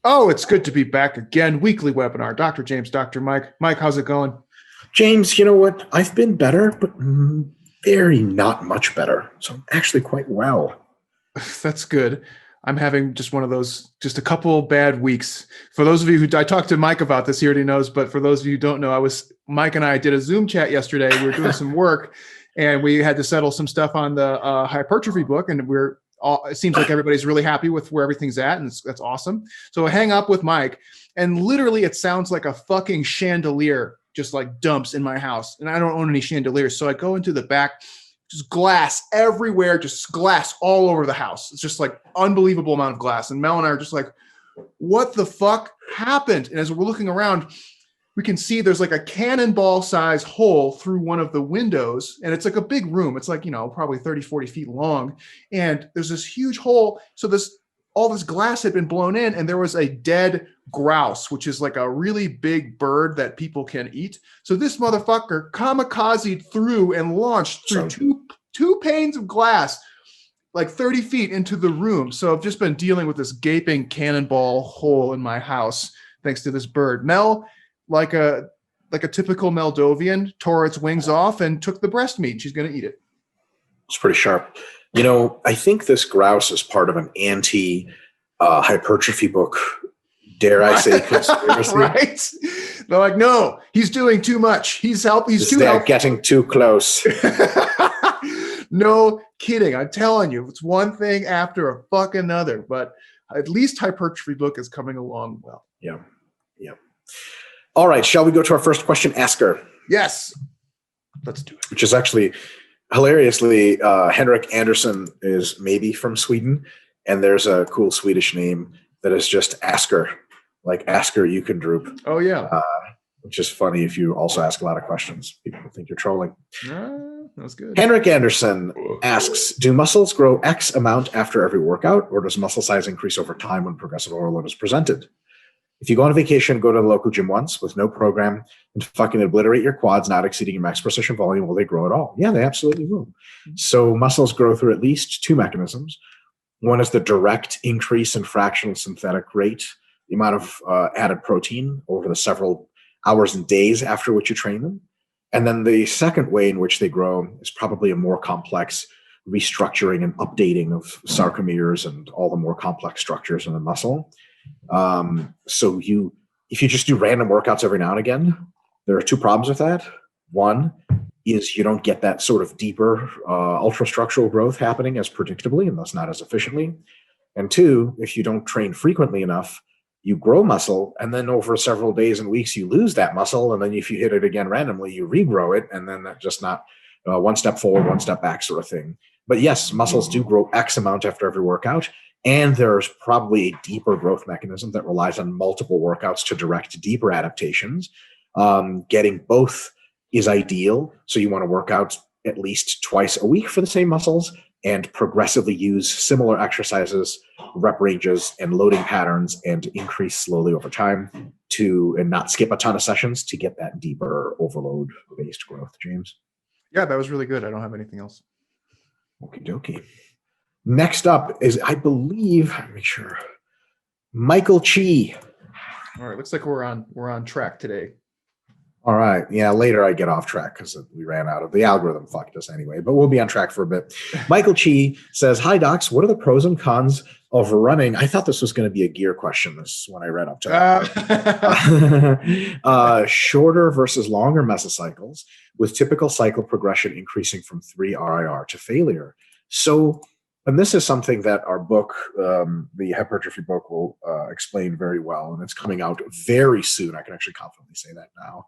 Oh, it's good to be back again. Weekly webinar. Dr. James, Dr. Mike. Mike, how's it going? James, you know what? I've been better, but very not much better. So I'm actually quite well. That's good. I'm having just one of those, just a couple bad weeks. For those of you who, I talked to Mike about this, he already knows, but for those of you who don't know, Mike and I did a Zoom chat yesterday. We were doing some work and we had to settle some stuff on the hypertrophy book. And it seems like everybody's really happy with where everything's at. And that's awesome. So I hang up with Mike and literally it sounds like a fucking chandelier just like dumps in my house. And I don't own any chandeliers. So I go into the back, just glass everywhere, just glass all over the house. It's just like unbelievable amount of glass. And Mel and I are just like, what the fuck happened? And as we're looking around, we can see there's like a cannonball size hole through one of the windows. And it's like a big room. It's like, probably 30, 40 feet long. And there's this huge hole. So all this glass had been blown in and there was a dead grouse, which is like a really big bird that people can eat. So this motherfucker kamikazed through and launched through two panes of glass, like 30 feet into the room. So I've just been dealing with this gaping cannonball hole in my house, thanks to this bird. Mel, like a typical Moldovan, tore its wings off and took the breast meat. She's going to eat it. It's pretty sharp. I think this grouse is part of an anti-hypertrophy book. Dare I say conspiracy? Right? They're like, no, he's doing too much. He's getting too close. No kidding. I'm telling you, it's one thing after a fuck another. But at least hypertrophy book is coming along well. Yeah. All right. Shall we go to our first question asker? Yes. Let's do it. Which is actually hilariously, Henrik Andersson is maybe from Sweden, and there's a cool Swedish name that is just Asker, like Asker you can droop. Oh, yeah. Which is funny if you also ask a lot of questions. People think you're trolling. That's good. Henrik Andersson asks, do muscles grow X amount after every workout, or does muscle size increase over time when progressive overload is presented? If you go on a vacation, go to the local gym once with no program and fucking obliterate your quads not exceeding your max precision volume, will they grow at all? Yeah, they absolutely will. So muscles grow through at least two mechanisms. One is the direct increase in fractional synthetic rate, the amount of added protein over the several hours and days after which you train them. And then the second way in which they grow is probably a more complex restructuring and updating of sarcomeres and all the more complex structures in the muscle. So if you just do random workouts every now and again, there are two problems with that. One is you don't get that sort of deeper ultrastructural growth happening as predictably and thus not as efficiently. And two, if you don't train frequently enough, you grow muscle, and then over several days and weeks, you lose that muscle. And then if you hit it again randomly, you regrow it. And then that's just not one step forward, one step back sort of thing. But yes, muscles do grow X amount after every workout. And there's probably a deeper growth mechanism that relies on multiple workouts to direct deeper adaptations. Getting both is ideal. So you want to work out at least twice a week for the same muscles and progressively use similar exercises, rep ranges, and loading patterns and increase slowly over time and not skip a ton of sessions to get that deeper overload-based growth, James. Yeah, that was really good. I don't have anything else. Okie dokie. Next up is, I believe, make sure, Michael Chi. All right, looks like we're on track today. All right. Yeah, later I get off track because we ran out of the algorithm fucked us anyway, but we'll be on track for a bit. Michael Chi says, hi, docs. What are the pros and cons of running? I thought this was going to be a gear question. This when I read up to it. Shorter versus longer mesocycles with typical cycle progression increasing from 3 RIR to failure. So, and this is something that our book, the hypertrophy book, will explain very well, and it's coming out very soon. I can actually confidently say that now.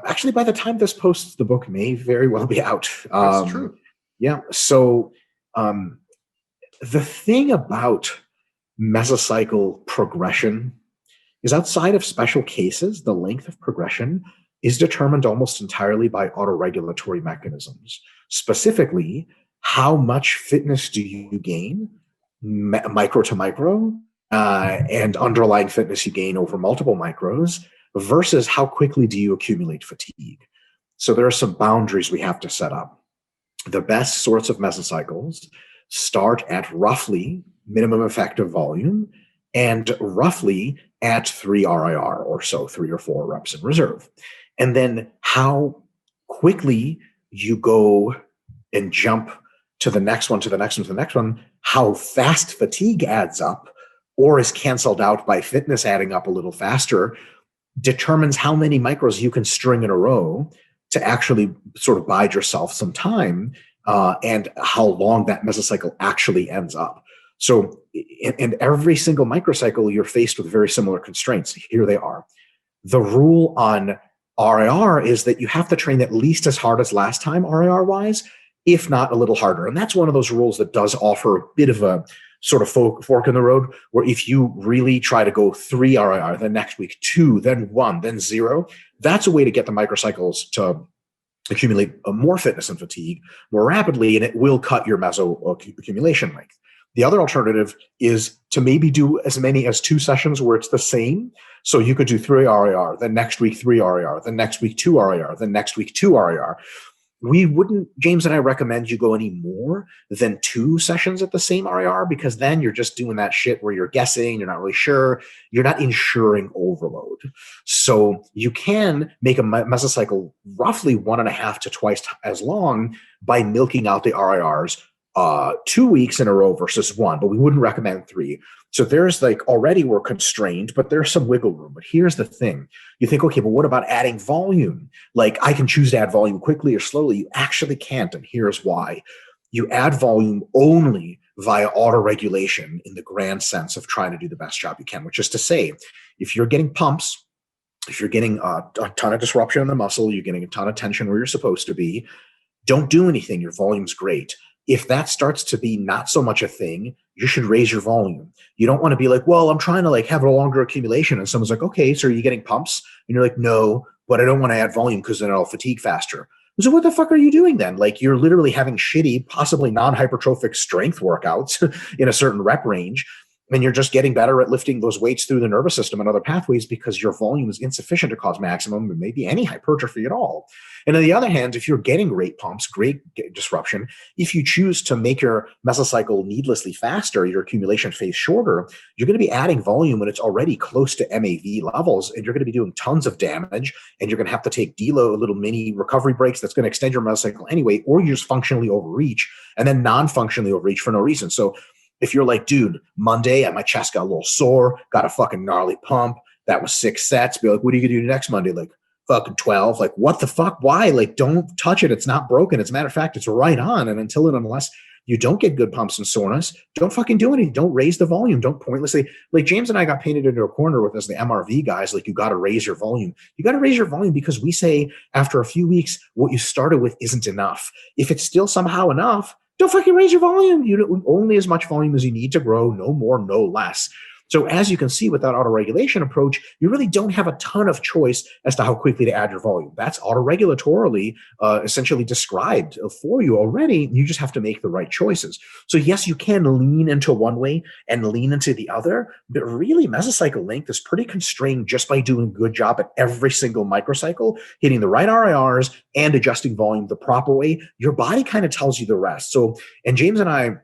Actually, by the time this posts, the book may very well be out. That's true. Yeah. So the thing about mesocycle progression is outside of special cases, the length of progression is determined almost entirely by autoregulatory mechanisms. Specifically, how much fitness do you gain micro to micro and underlying fitness you gain over multiple micros versus how quickly do you accumulate fatigue. So there are some boundaries we have to set up. The best sorts of mesocycles start at roughly minimum effective volume, and roughly at 3 RIR or so, 3 or 4 reps in reserve. And then how quickly you go and jump to the next one, to the next one, to the next one, how fast fatigue adds up or is canceled out by fitness adding up a little faster, determines how many micros you can string in a row to actually sort of bide yourself some time, and how long that mesocycle actually ends up. So in every single microcycle, you're faced with very similar constraints. Here they are. The rule on RIR is that you have to train at least as hard as last time RIR-wise, if not a little harder. And that's one of those rules that does offer a bit of a sort of fork in the road, where if you really try to go 3 RIR, then next week 2, then 1, then 0, that's a way to get the microcycles to accumulate more fitness and fatigue more rapidly, and it will cut your meso accumulation length. The other alternative is to maybe do as many as 2 sessions where it's the same. So you could do 3 RIR, then next week 3 RIR, then next week 2 RIR, then next week 2 RIR. We wouldn't, James and I recommend you go any more than 2 sessions at the same RIR, because then you're just doing that shit where you're guessing, you're not really sure, you're not ensuring overload. So you can make a mesocycle roughly 1.5 to twice as long by milking out the RIRs 2 weeks in a row versus 1, but we wouldn't recommend 3. So there's like, already we're constrained, but there's some wiggle room. But here's the thing. You think, okay, but what about adding volume? Like, I can choose to add volume quickly or slowly. You actually can't, and here's why. You add volume only via auto-regulation in the grand sense of trying to do the best job you can, which is to say, if you're getting pumps, if you're getting a ton of disruption in the muscle, you're getting a ton of tension where you're supposed to be, don't do anything. Your volume's great. If that starts to be not so much a thing, you should raise your volume. You don't want to be like, well, I'm trying to like have a longer accumulation. And someone's like, okay, so are you getting pumps? And you're like, no, but I don't want to add volume because then I'll fatigue faster. So what the fuck are you doing then? Like, you're literally having shitty, possibly non-hypertrophic strength workouts in a certain rep range. And you're just getting better at lifting those weights through the nervous system and other pathways because your volume is insufficient to cause maximum and maybe any hypertrophy at all. And on the other hand, if you're getting great pumps, great disruption, if you choose to make your mesocycle needlessly faster, your accumulation phase shorter, you're going to be adding volume when it's already close to MAV levels, and you're going to be doing tons of damage, and you're going to have to take deload, little mini recovery breaks that's going to extend your mesocycle anyway, or you just functionally overreach and then non-functionally overreach for no reason. So if you're like, dude, Monday, my chest got a little sore, got a fucking gnarly pump, that was 6 sets, be like, what are you going to do next Monday? Like, fucking 12. Like, what the fuck? Why? Like, don't touch it. It's not broken. As a matter of fact, it's right on. And until and unless you don't get good pumps and soreness, don't fucking do anything. Don't raise the volume. Don't pointlessly, like James and I got painted into a corner with as the MRV guys, like, you got to raise your volume. You got to raise your volume because we say after a few weeks, what you started with isn't enough. If it's still somehow enough, don't fucking raise your volume. You know, only as much volume as you need to grow, no more, no less. So as you can see with that auto-regulation approach, you really don't have a ton of choice as to how quickly to add your volume. That's auto-regulatorily essentially described for you already. You just have to make the right choices. So yes, you can lean into one way and lean into the other, but really mesocycle length is pretty constrained just by doing a good job at every single microcycle, hitting the right RIRs and adjusting volume the proper way. Your body kind of tells you the rest. So, and James and I,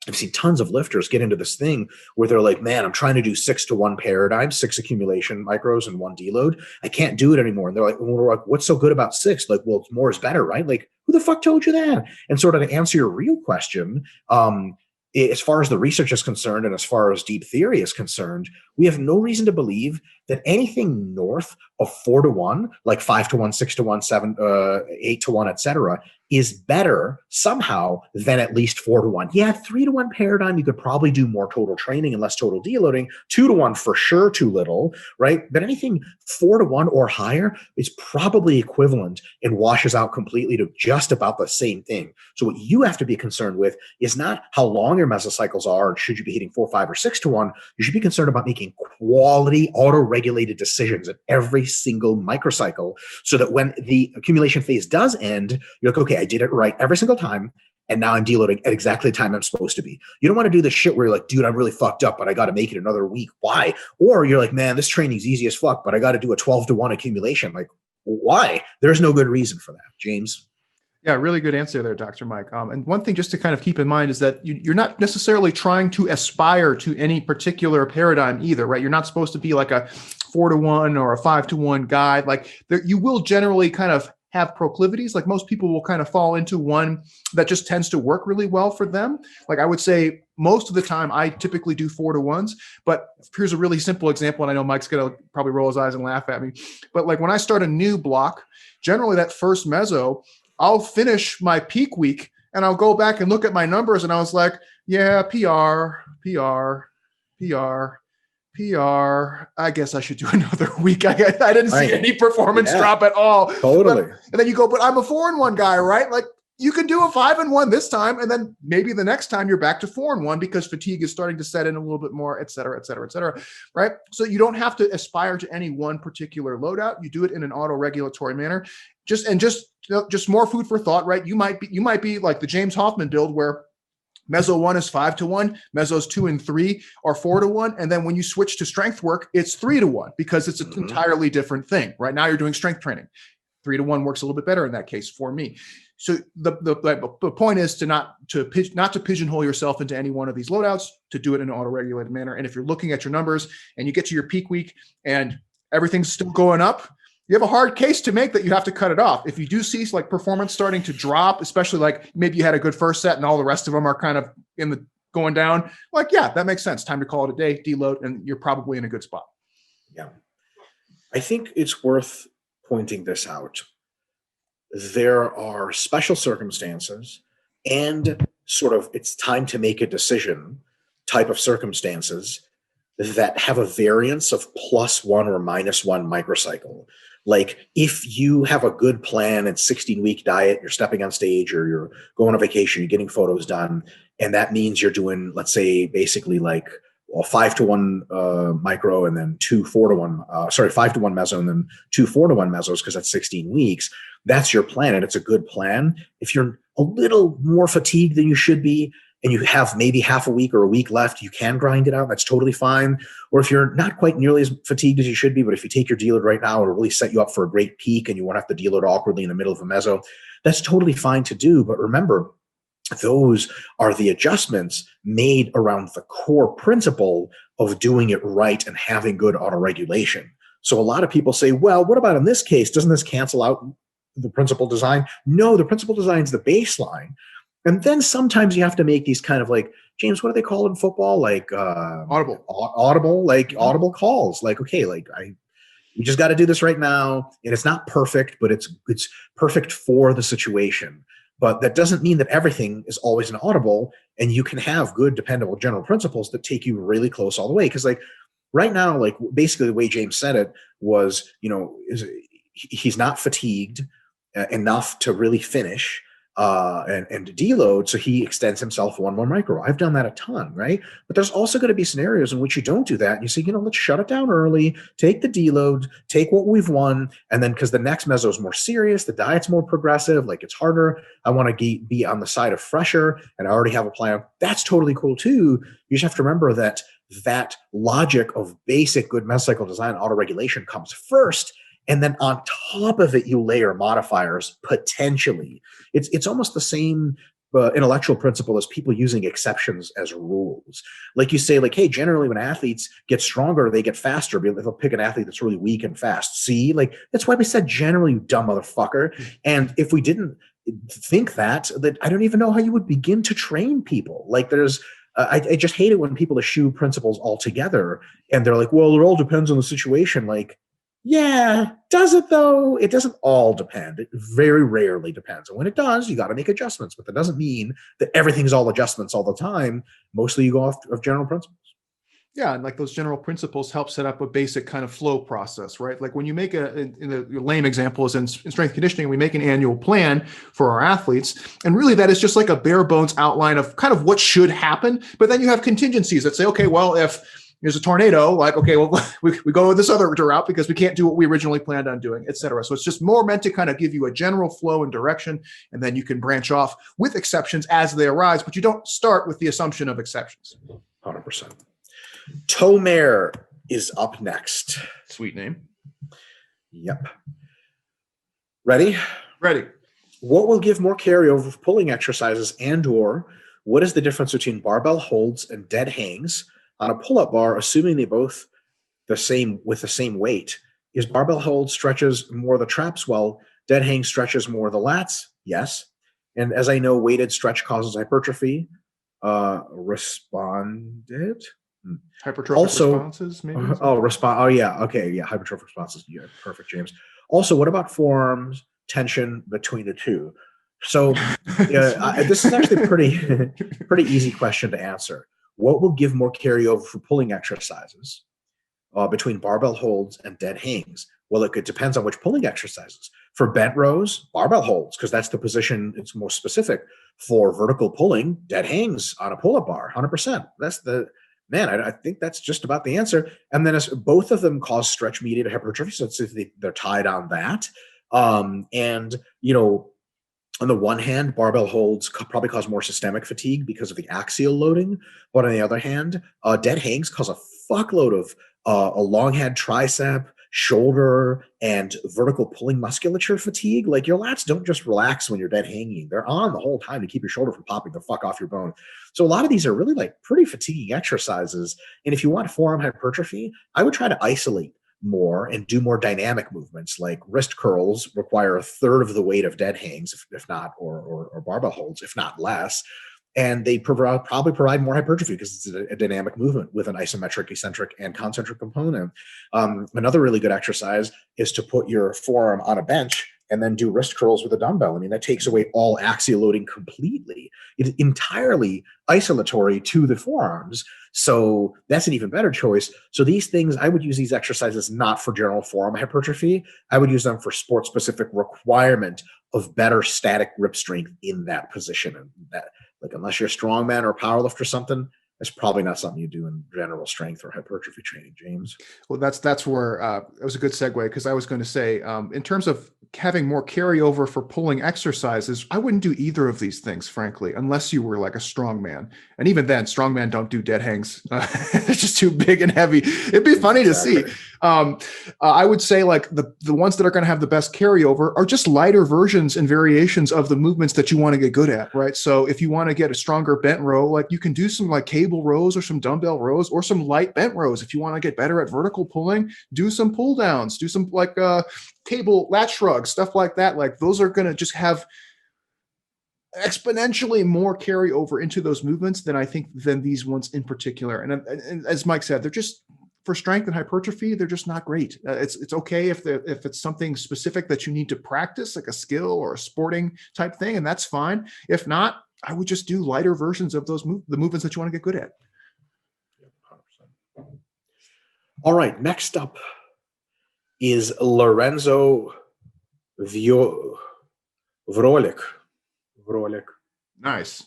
I've seen tons of lifters get into this thing where they're like, man, I'm trying to do 6-to-1 paradigm, 6 accumulation micros and 1 deload. I can't do it anymore. And they're like, we're like, what's so good about 6? Like, well, more is better, right? Like, who the fuck told you that? And sort of to answer your real question, as far as the research is concerned and as far as deep theory is concerned, we have no reason to believe that anything north of 4-to-1, like 5-to-1, 6-to-1, 7, 8-to-1, etc., is better somehow than at least 4-to-1. Yeah, 3-to-1 paradigm, you could probably do more total training and less total deloading. 2-to-1 for sure, too little, right? But anything 4-to-1 or higher is probably equivalent and washes out completely to just about the same thing. So what you have to be concerned with is not how long your mesocycles are and should you be hitting 4, 5, or 6-to-1. You should be concerned about making quality auto-regulated decisions at every single microcycle so that when the accumulation phase does end, you're like, okay, I did it right every single time, and now I'm deloading at exactly the time I'm supposed to be. You don't want to do the shit where you're like, dude, I'm really fucked up, but I got to make it another week. Why? Or you're like, man, this training's easy as fuck, but I got to do a 12-to-1 accumulation. Like, why? There's no good reason for that, James. Yeah, really good answer there, Dr. Mike. And one thing just to kind of keep in mind is that you're not necessarily trying to aspire to any particular paradigm either, right? You're not supposed to be like a 4-to-1 or a 5-to-1 guy. Like you will generally kind of have proclivities. Like most people will kind of fall into one that just tends to work really well for them. Like I would say most of the time I typically do 4-to-1s, but here's a really simple example. And I know Mike's going to probably roll his eyes and laugh at me, but like when I start a new block, generally that first meso, I'll finish my peak week and I'll go back and look at my numbers. And I was like, yeah, PR, PR, PR, PR. I guess I should do another week. I didn't see any performance drop at all. Totally. And then you go, but I'm a 4-and-1 guy, right? Like you can do a 5-and-1 this time. And then maybe the next time you're back to 4-and-1 because fatigue is starting to set in a little bit more, et cetera, et cetera, et cetera. Right. So you don't have to aspire to any one particular loadout. You do it in an auto-regulatory manner. Just more food for thought, right? You might be like the James Hoffman build where meso 1 is 5-to-1, mesos 2 and 3 are 4-to-1. And then when you switch to strength work, it's 3-to-1 because it's an entirely different thing. Right now you're doing strength training. 3-to-1 works a little bit better in that case for me. So the point is to not to pigeonhole yourself into any one of these loadouts, to do it in an auto-regulated manner. And if you're looking at your numbers and you get to your peak week and everything's still going up, you have a hard case to make that you have to cut it off. If you do see like performance starting to drop, especially like maybe you had a good first set and all the rest of them are kind of going down, like, yeah, that makes sense. Time to call it a day, deload, and you're probably in a good spot. Yeah. I think it's worth pointing this out. There are special circumstances and sort of it's time to make a decision type of circumstances that have a variance of +1 or -1 microcycle. Like if you have a good plan and 16-week diet, you're stepping on stage or you're going on vacation, you're getting photos done, and that means you're doing, let's say, basically like 5-to-1 micro and then 2 4-to-1, 5-to-1 meso and then 2 4-to-1 mesos because that's 16 weeks. That's your plan and it's a good plan. If you're a little more fatigued than you should be, and you have maybe half a week or a week left, you can grind it out. That's totally fine. Or if you're not quite nearly as fatigued as you should be, but if you take your deload right now, it'll really set you up for a great peak and you won't have to deload awkwardly in the middle of a meso. That's totally fine to do. But remember, those are the adjustments made around the core principle of doing it right and having good autoregulation. So a lot of people say, well, what about in this case? Doesn't this cancel out the principal design? No, the principal design is the baseline. And then sometimes you have to make these kind of like, James, what do they call it in football? Like audible calls. Like, okay, like we just got to do this right now. And it's not perfect, but it's perfect for the situation. But that doesn't mean that everything is always an audible, and you can have good, dependable general principles that take you really close all the way. Because like right now, like basically the way James said it was, he's not fatigued enough to really finish. And deload, so he extends himself 1 more micro. I've done that a ton, right? But there's also going to be scenarios in which you don't do that. And you say, let's shut it down early, take the deload, take what we've won, and then because the next meso is more serious, the diet's more progressive, like it's harder. I want to be on the side of fresher, and I already have a plan. That's totally cool too. You just have to remember that logic of basic good mesocycle design autoregulation comes first. And then on top of it, you layer modifiers potentially. It's almost the same intellectual principle as people using exceptions as rules. Like you say, like, hey, generally when athletes get stronger, they get faster. They'll pick an athlete that's really weak and fast. See, like that's why we said generally, you dumb motherfucker. And if we didn't think that I don't even know how you would begin to train people. Like there's I just hate it when people eschew principles altogether and they're like, well, it all depends on the situation. Like, yeah, does it though? It doesn't all depend. It very rarely depends. And when it does, you got to make adjustments. But that doesn't mean that everything's all adjustments all the time. Mostly you go off of general principles. Yeah, and like those general principles help set up a basic kind of flow process, right? Like when you make your lame example is in strength conditioning, we make an annual plan for our athletes. And really that is just like a bare bones outline of kind of what should happen. But then you have contingencies that say, okay, well, if there's a tornado, like, okay, well, we go with this other route because we can't do what we originally planned on doing, et cetera. So it's just more meant to kind of give you a general flow and direction, and then you can branch off with exceptions as they arise, but you don't start with the assumption of exceptions. 100%. Tomer is up next. Sweet name. Yep. Ready? Ready. What will give more carryover for pulling exercises, and or what is the difference between barbell holds and dead hangs on a pull-up bar, assuming they both the same with the same weight? Is barbell hold stretches more the traps while dead hang stretches more the lats? Yes. And as I know, weighted stretch causes hypertrophy. Responded. Hypertrophic Also, responses, maybe? Oh, yeah. Okay. Yeah. Hypertrophic responses. Yeah. Perfect, James. Also, what about forearms tension between the two? So, this is actually pretty easy question to answer. What will give more carryover for pulling exercises between barbell holds and dead hangs? Well, it depends on which pulling exercises. For bent rows, barbell holds, because that's the position it's more specific. For vertical pulling, dead hangs on a pull-up bar, 100%. That's the man. I think that's just about the answer. And then both of them cause stretch-mediated hypertrophy, so they're tied on that. And on the one hand, barbell holds probably cause more systemic fatigue because of the axial loading. But on the other hand, dead hangs cause a fuckload of a long head tricep, shoulder, and vertical pulling musculature fatigue. Like, your lats don't just relax when you're dead hanging. They're on the whole time to keep your shoulder from popping the fuck off your bone. So a lot of these are really like pretty fatiguing exercises. And if you want forearm hypertrophy, I would try to isolate more and do more dynamic movements. Like wrist curls require a third of the weight of dead hangs, if not, or barbell holds, if not less. And they probably provide more hypertrophy because it's a dynamic movement with an isometric, eccentric, and concentric component. Another really good exercise is to put your forearm on a bench and then do wrist curls with a dumbbell. I mean, that takes away all axial loading completely. It's entirely isolatory to the forearms. So that's an even better choice. So these things, I would use these exercises not for general forearm hypertrophy. I would use them for sport-specific requirement of better static grip strength in that position. And that, like, unless you're a strongman or a powerlifter or something, that's probably not something you do in general strength or hypertrophy training, James. Well, that's where it was a good segue, because I was going to say, in terms of having more carryover for pulling exercises, I wouldn't do either of these things, frankly, unless you were like a strongman. And even then, strongman don't do dead hangs. It's just too big and heavy. It'd be funny to see. I would say like the ones that are going to have the best carryover are just lighter versions and variations of the movements that you want to get good at, right? So if you want to get a stronger bent row, like you can do some like cable rows or some dumbbell rows or some light bent rows. If you want to get better at vertical pulling, do some pull downs, do some like cable lat shrugs, stuff like that. Like those are going to just have exponentially more carryover into those movements than these ones in particular. And as Mike said, they're just, for strength and hypertrophy, they're just not great. It's okay if it's something specific that you need to practice, like a skill or a sporting type thing, and that's fine. If not, I would just do lighter versions of those the movements that you want to get good at. All right, next up is Lorenzo Vrolik. Nice.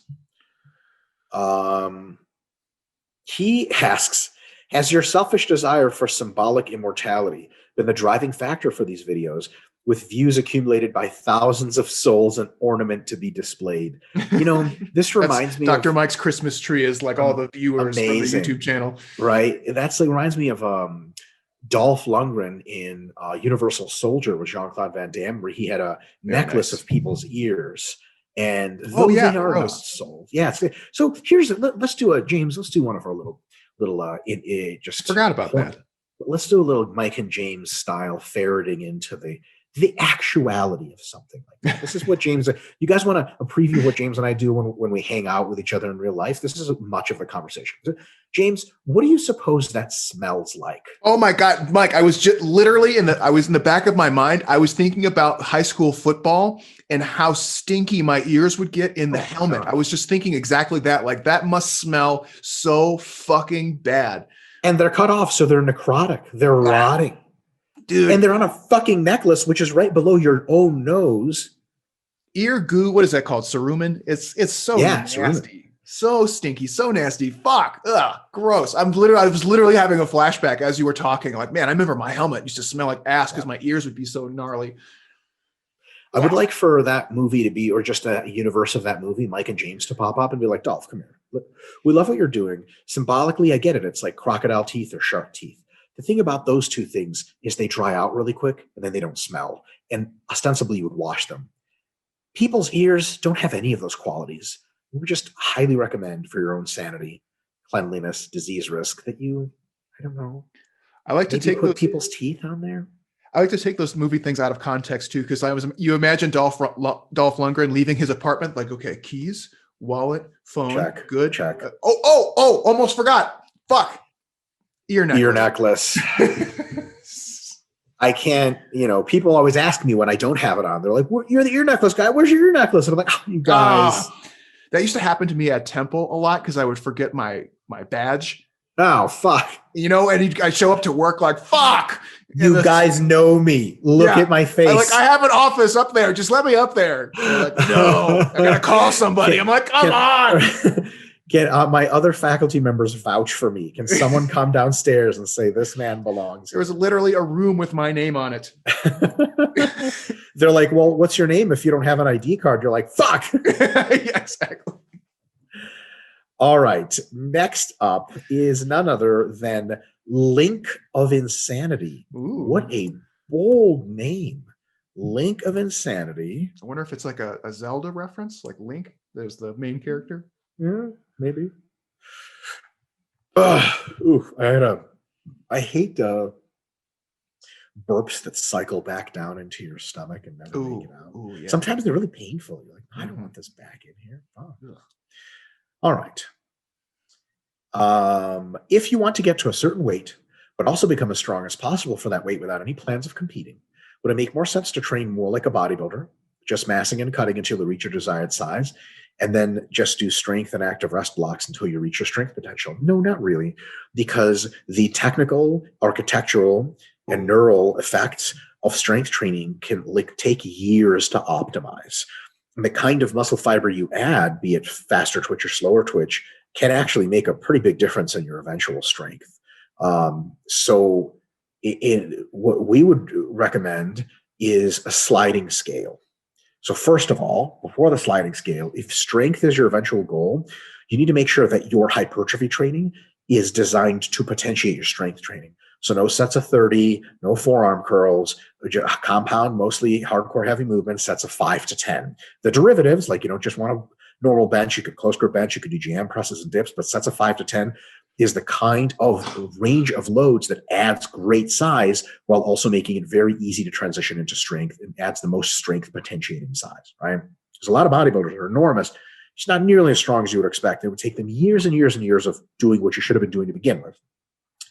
He asks, has your selfish desire for symbolic immortality been the driving factor for these videos, with views accumulated by thousands of souls and ornament to be displayed? This reminds me Dr. of Mike's Christmas tree is like all the viewers amazing. from the YouTube channel. Right. That's like reminds me of Dolph Lundgren in Universal Soldier with Jean-Claude Van Damme, where he had a necklace of people's ears. And they are not souls. Yeah. So let's do James, let's do one of our little just forgot about that. Let's do a little Mike and James style ferreting into the actuality of something like that. This is what James, you guys want a preview of what James and I do when we hang out with each other in real life? This is much of the conversation. James, what do you suppose that smells like? Oh my God, Mike, I was just literally in the back of my mind. I was thinking about high school football and how stinky my ears would get in the helmet. I was just thinking exactly that. Like, that must smell so fucking bad. And they're cut off, so they're necrotic. They're rotting. Dude. And they're on a fucking necklace, which is right below your own nose. Ear goo, what is that called? Cerumen? It's so nasty. Cerumen. So stinky, so nasty. Fuck. Ugh, gross. I was literally having a flashback as you were talking. Like, man, I remember my helmet used to smell like ass because my ears would be so gnarly. I would like for that movie to be, or just a universe of that movie, Mike and James to pop up and be like, Dolph, come here. Look, we love what you're doing. Symbolically, I get it. It's like crocodile teeth or shark teeth. The thing about those two things is they dry out really quick and then they don't smell. And ostensibly you would wash them. People's ears don't have any of those qualities. We would just highly recommend for your own sanity, cleanliness, disease risk that you, I don't know, I like to maybe take put those. people's teeth on there. I like to take those movie things out of context too, because you imagine Dolph Lundgren leaving his apartment, like, okay, keys, wallet, phone, Check, good. check. Almost forgot. Fuck. Ear necklace. I can't, people always ask me when I don't have it on. They're like, you're the ear necklace guy. Where's your ear necklace? And I'm like, oh, you guys. That used to happen to me at Temple a lot because I would forget my badge. Oh, fuck. And I show up to work like, fuck. You guys know me. Look at my face. I have an office up there. Just let me up there. Like, no, I got to call somebody. I'm like, come on. Get my other faculty members vouch for me. Can someone come downstairs and say this man belongs? There was literally a room with my name on it. They're like, well, what's your name if you don't have an ID card? You're like, fuck. Yeah, exactly. All right. Next up is none other than Link of Insanity. Ooh. What a bold name. Link of Insanity. I wonder if it's like a Zelda reference, like Link. There's the main character. Yeah, maybe. I hate burps that cycle back down into your stomach and never make it out. Ooh, yeah. Sometimes they're really painful. You're like, I don't want this back in here. All right. If you want to get to a certain weight, but also become as strong as possible for that weight without any plans of competing, would it make more sense to train more like a bodybuilder, just massing and cutting until you reach your desired size, and then just do strength and active rest blocks until you reach your strength potential? No, not really, because the technical, architectural, and neural effects of strength training can take years to optimize. And the kind of muscle fiber you add, be it faster twitch or slower twitch, can actually make a pretty big difference in your eventual strength. So what we would recommend is a sliding scale. So first of all, before the sliding scale, if strength is your eventual goal, you need to make sure that your hypertrophy training is designed to potentiate your strength training. So no sets of 30, no forearm curls, compound, mostly hardcore heavy movements, sets of 5 to 10. The derivatives, like you don't just want a normal bench, you could close grip bench, you could do jam presses and dips, but sets of 5 to 10 is the kind of range of loads that adds great size while also making it very easy to transition into strength and adds the most strength potentiating size, right? Because a lot of bodybuilders are enormous. It's not nearly as strong as you would expect. It would take them years and years and years of doing what you should have been doing to begin with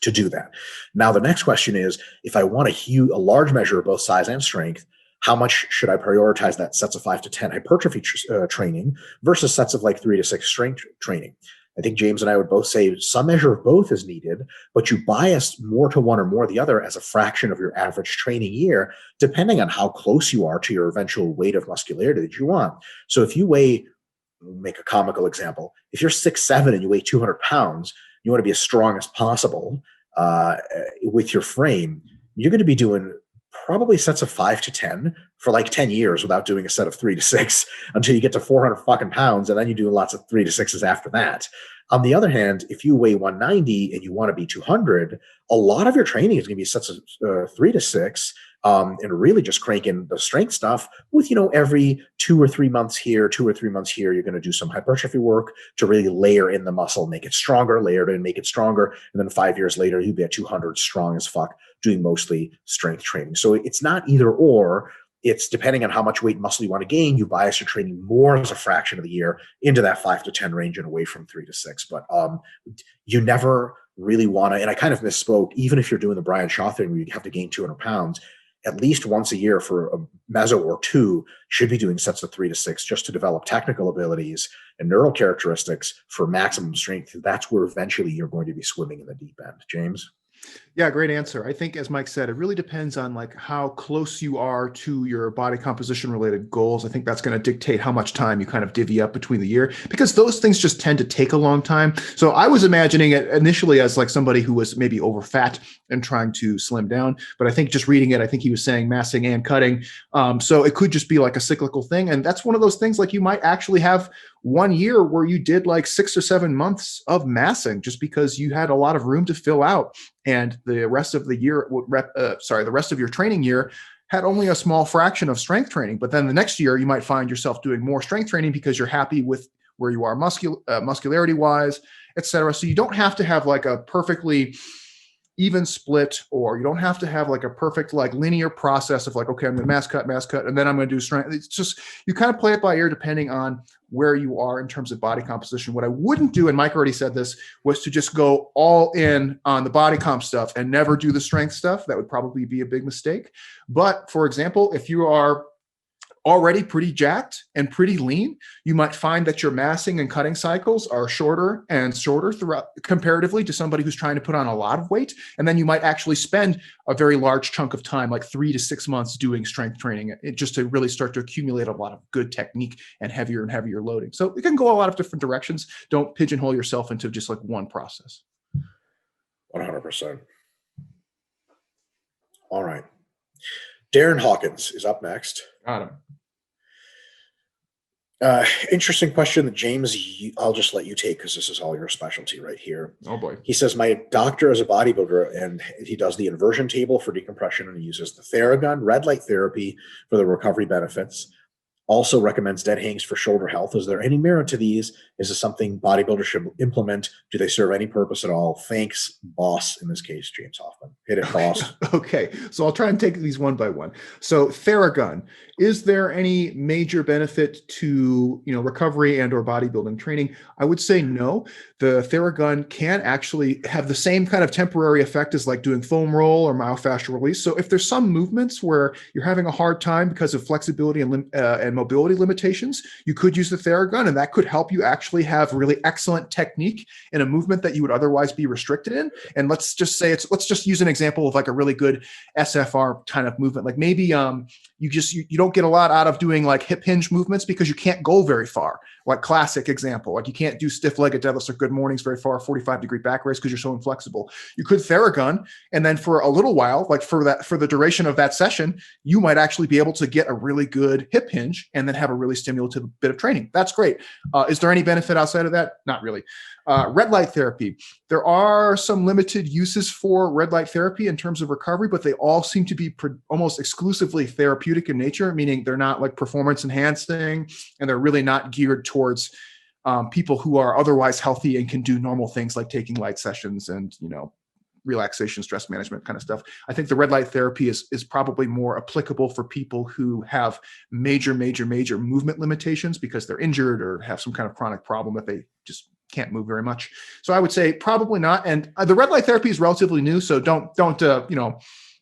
to do that. Now, the next question is, if I want a large measure of both size and strength, how much should I prioritize that sets of 5 to 10 hypertrophy training versus sets of like 3 to 6 strength training? I think James and I would both say some measure of both is needed, but you bias more to one or more the other as a fraction of your average training year, depending on how close you are to your eventual weight of muscularity that you want. So if you make a comical example, if you're 6'7" and you weigh 200 pounds, you want to be as strong as possible with your frame, you're going to be doing probably sets of 5 to 10 for like 10 years without doing a set of 3 to 6 until you get to 400 fucking pounds. And then you do lots of 3 to 6s after that. On the other hand, if you weigh 190 and you want to be 200, a lot of your training is going to be sets of 3 to 6 and really just cranking the strength stuff with, every 2 or 3 months here, 2 or 3 months here, you're going to do some hypertrophy work to really layer in the muscle, make it stronger, layer it in, make it stronger. And then 5 years later, you'll be at 200 strong as fuck, doing mostly strength training. So it's not either or. It's depending on how much weight muscle you want to gain, you bias your training more as a fraction of the year into that 5 to 10 range and away from 3 to 6. But you never really want to, and I kind of misspoke, even if you're doing the Brian Shaw thing where you have to gain 200 pounds, at least once a year for a meso or two, should be doing sets of 3 to 6 just to develop technical abilities and neural characteristics for maximum strength. That's where eventually you're going to be swimming in the deep end. James? Yeah, great answer. I think, as Mike said, it really depends on like how close you are to your body composition related goals. I think that's going to dictate how much time you kind of divvy up between the year, because those things just tend to take a long time. So I was imagining it initially as like somebody who was maybe over fat and trying to slim down. But I think just reading it, I think he was saying massing and cutting. So it could just be like a cyclical thing. And that's one of those things, like you might actually have 1 year where you did like 6 or 7 months of massing just because you had a lot of room to fill out. And the rest of the year, the rest of your training year, had only a small fraction of strength training, but then the next year you might find yourself doing more strength training because you're happy with where you are muscularity wise, et cetera. So you don't have to have like a perfectly even split, or you don't have to have like a perfect like linear process of like, okay, I'm going to mass cut, and then I'm going to do strength. It's just, you kind of play it by ear depending on where you are in terms of body composition. What I wouldn't do, and Mike already said this, was to just go all in on the body comp stuff and never do the strength stuff. That would probably be a big mistake. But for example, if you are already pretty jacked and pretty lean, you might find that your massing and cutting cycles are shorter and shorter throughout comparatively to somebody who's trying to put on a lot of weight. And then you might actually spend a very large chunk of time, like 3 to 6 months, doing strength training, just to really start to accumulate a lot of good technique and heavier loading. So it can go a lot of different directions. Don't pigeonhole yourself into just like one process. 100%. All right. Darren Hawkins is up next. Got him. Interesting question that James, I'll just let you take because this is all your specialty right here. Oh boy. He says, my doctor is a bodybuilder and he does the inversion table for decompression and he uses the Theragun red light therapy for the recovery benefits. Also recommends dead hangs for shoulder health. Is there any merit to these? Is this something bodybuilders should implement? Do they serve any purpose at all? Thanks, boss. In this case, James Hoffman. Hit it, boss. Okay, so I'll try and take these one by one. So Theragun, is there any major benefit to recovery and or bodybuilding training? I would say no. The Theragun can actually have the same kind of temporary effect as like doing foam roll or myofascial release. So if there's some movements where you're having a hard time because of flexibility and mobility limitations, you could use the Theragun, and that could help you actually have really excellent technique in a movement that you would otherwise be restricted in. And let's just use an example of like a really good SFR kind of movement. Like maybe you don't get a lot out of doing like hip hinge movements because you can't go very far. Like classic example, like you can't do stiff legged deadlifts or good mornings very far, 45-degree back raise because you're so inflexible. You could Theragun, and then for a little while, like for the duration of that session, you might actually be able to get a really good hip hinge and then have a really stimulative bit of training. That's great. Is there any benefit outside of that? Not really. Red light therapy. There are some limited uses for red light therapy in terms of recovery, but they all seem to be almost exclusively therapeutic in nature, meaning they're not like performance enhancing, and they're really not geared towards people who are otherwise healthy and can do normal things like taking light sessions and, relaxation, stress management kind of stuff. I think the red light therapy is probably more applicable for people who have major movement limitations because they're injured or have some kind of chronic problem that they just can't move very much. So I would say probably not. And the red light therapy is relatively new, so don't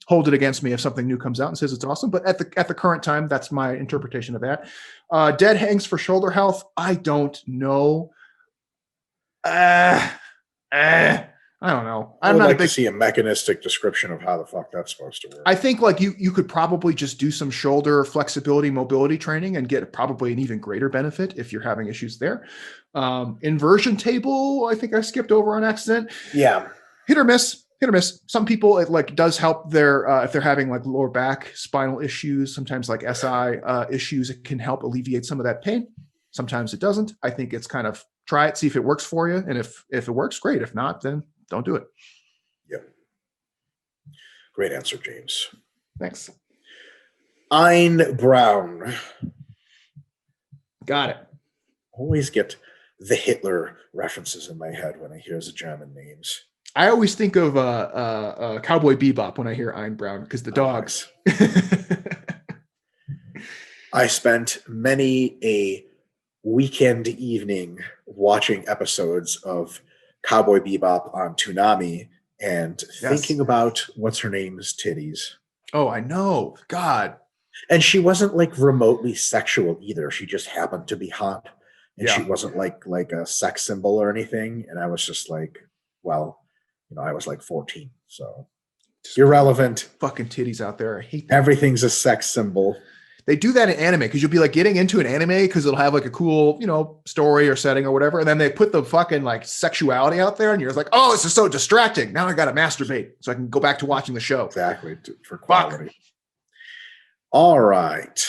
hold it against me if something new comes out and says it's awesome. But at the current time, that's my interpretation of that. Dead hangs for shoulder health. I don't know. I don't know. I would like to see a mechanistic description of how the fuck that's supposed to work. I think like you could probably just do some shoulder flexibility, mobility training and get probably an even greater benefit if you're having issues there. Inversion table, I think I skipped over on accident. Yeah. Hit or miss. Some people, it like does help their, if they're having like lower back spinal issues, sometimes like SI issues, it can help alleviate some of that pain. Sometimes it doesn't. I think it's kind of try it, see if it works for you. And if it works, great. If not, then don't do it. Yep. Great answer, James. Thanks. Ein Brown. Got it. Always get the Hitler references in my head when I hear the German names. I always think of Cowboy Bebop when I hear Ein Brown because the dogs. I spent many a weekend evening watching episodes of Cowboy Bebop on Toonami and thinking about what's her name's titties. Oh, I know. God. And she wasn't like remotely sexual either. She just happened to be hot. And she wasn't like a sex symbol or anything. And I was just like, well, I was like 14. So just irrelevant. Fucking titties out there. I hate that. Everything's a sex symbol. They do that in anime because you'll be like getting into an anime because it'll have like a cool, story or setting or whatever. And then they put the fucking like sexuality out there and you're like, oh, this is so distracting. Now I got to masturbate so I can go back to watching the show. Exactly. For quality. Fuck. All right.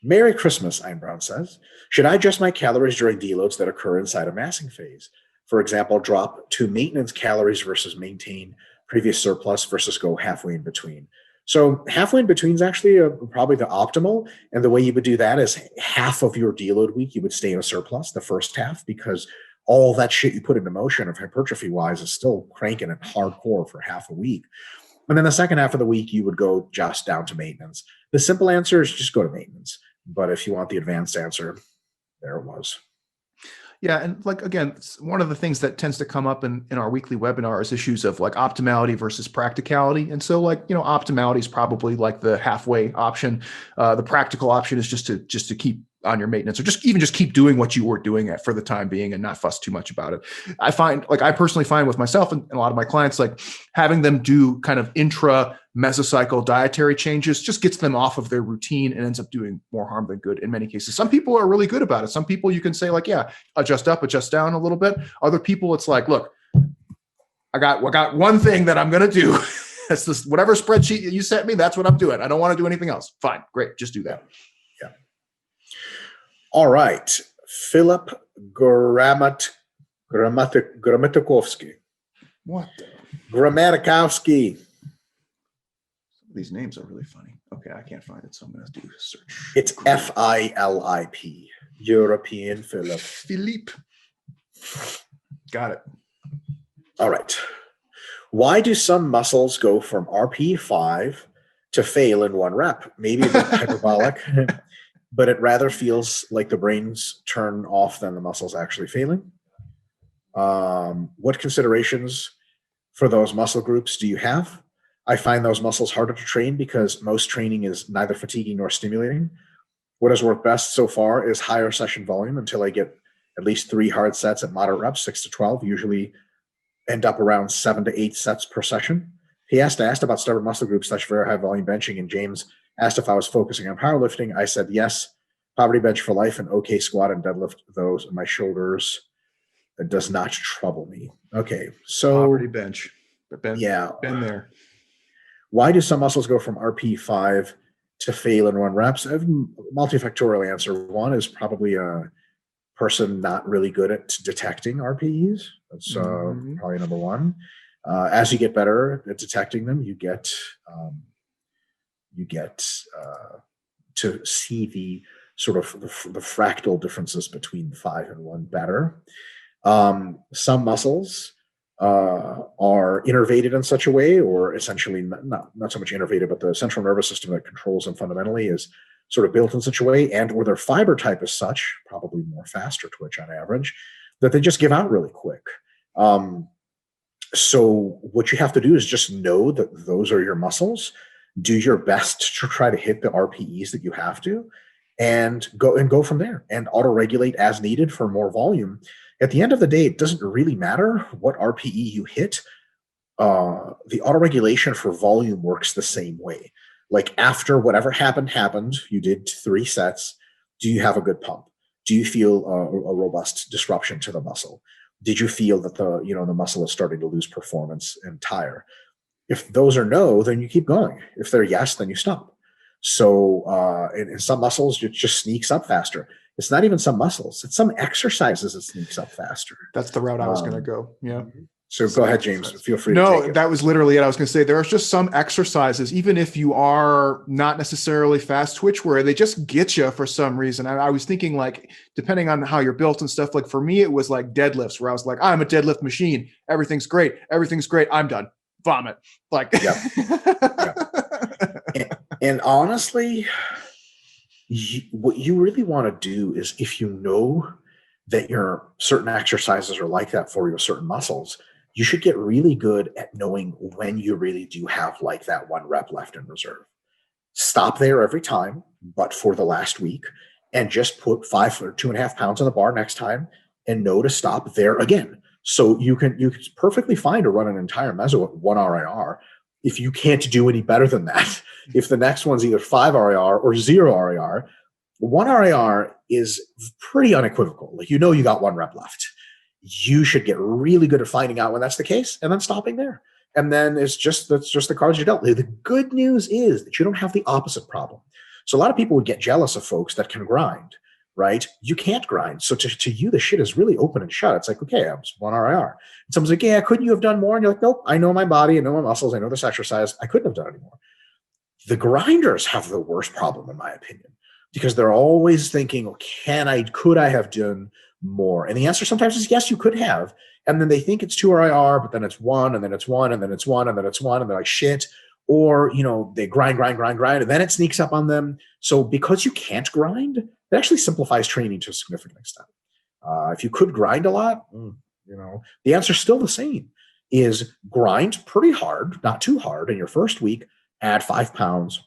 Merry Christmas, Ein Brown says. Should I adjust my calories during deloads that occur inside a massing phase? For example, drop to maintenance calories versus maintain previous surplus versus go halfway in between. So halfway in between is actually probably the optimal. And the way you would do that is half of your deload week, you would stay in a surplus the first half, because all that shit you put into motion of hypertrophy wise is still cranking it hardcore for half a week. And then the second half of the week, you would go just down to maintenance. The simple answer is just go to maintenance. But if you want the advanced answer, there it was. Yeah. And like, again, one of the things that tends to come up in our weekly webinar is issues of like optimality versus practicality. And so like, optimality is probably like the halfway option. The practical option is just to keep on your maintenance, or just keep doing what you were doing for the time being and not fuss too much about it. I personally find with myself and a lot of my clients, like having them do kind of intra mesocycle dietary changes just gets them off of their routine and ends up doing more harm than good in many cases. Some people are really good about it. Some people you can say like, yeah, adjust up, adjust down a little bit. Other people, it's like, look, I got one thing that I'm going to do. That's this, whatever spreadsheet you sent me, that's what I'm doing. I don't want to do anything else. Fine. Great. Just do that. Yeah. All right. Philip Gramatikovsky. What the? Gramatikovsky. These names are really funny. Okay, I can't find it, so I'm going to do a search. It's Philip. European Philip. Philippe. Got it. All right. Why do some muscles go from RP5 to fail in one rep? Maybe a bit hyperbolic, but it rather feels like the brain's turn off than the muscles actually failing. What considerations for those muscle groups do you have? I find those muscles harder to train because most training is neither fatiguing nor stimulating. What has worked best so far is higher session volume until I get at least 3 hard sets at moderate reps, 6 to 12, usually end up around 7 to 8 sets per session. He asked about stubborn muscle groups / very high volume benching, and James asked if I was focusing on powerlifting. I said yes, poverty bench for life, and okay squat and deadlift those in my shoulders. It does not trouble me. Okay, so Poverty bench. Been there. Why do some muscles go from RP5 to fail in one reps? A multifactorial answer. One is probably a person not really good at detecting RPEs. That's probably number one. As you get better at detecting them, you get to see the sort of the fractal differences between 5 and 1 better. Some muscles are innervated in such a way, or essentially not so much innervated, but the central nervous system that controls them fundamentally is sort of built in such a way, and or their fiber type is such, probably more faster twitch on average, that they just give out really quick. So what you have to do is just know that those are your muscles. Do your best to try to hit the RPEs that you have to, and go from there, and auto-regulate as needed for more volume. At the end of the day, it doesn't really matter what RPE you hit. The auto-regulation for volume works the same way. Like after whatever happened, you did 3 sets. Do you have a good pump? Do you feel a robust disruption to the muscle? Did you feel that the muscle is starting to lose performance and tire? If those are no, then you keep going. If they're yes, then you stop. So in some muscles, it just sneaks up faster. It's not even some muscles. It's some exercises that sneaks up faster. That's the route I was going to go. Yeah. So go ahead, James. Feel free to take it. That was literally it. I was going to say there are just some exercises, even if you are not necessarily fast twitch, where they just get you for some reason. I was thinking like, depending on how you're built and stuff, like for me, it was like deadlifts where I was like, I'm a deadlift machine. Everything's great. I'm done. Vomit. Like, yeah. And honestly, what you really want to do is, if you know that your certain exercises are like that for your certain muscles, you should get really good at knowing when you really do have like that 1 rep left in reserve. Stop there every time, but for the last week, and just put 5 or 2.5 pounds on the bar next time, and know to stop there again. So you can perfectly fine to run an entire meso at 1 RIR if you can't do any better than that. If the next one's either 5 RIR or 0 RIR, 1 RIR is pretty unequivocal. Like, you got 1 rep left. You should get really good at finding out when that's the case, and then stopping there. And then that's just the cards you dealt. The good news is that you don't have the opposite problem. So a lot of people would get jealous of folks that can grind. right? You can't grind. So to you, the shit is really open and shut. It's like, okay, I'm just 1 RIR. And someone's like, yeah, couldn't you have done more? And you're like, nope, I know my body, I know my muscles, I know this exercise. I couldn't have done any more. The grinders have the worst problem, in my opinion, because they're always thinking, could I have done more? And the answer sometimes is yes, you could have. And then they think it's 2 RIR, but then it's 1, and then it's 1, and then it's 1, and then it's 1, and they're like, shit. Or, they grind, and then it sneaks up on them. So because you can't grind, it actually simplifies training to a significant extent. If you could grind a lot, the answer is still the same, is grind pretty hard, not too hard in your first week, add 5 pounds,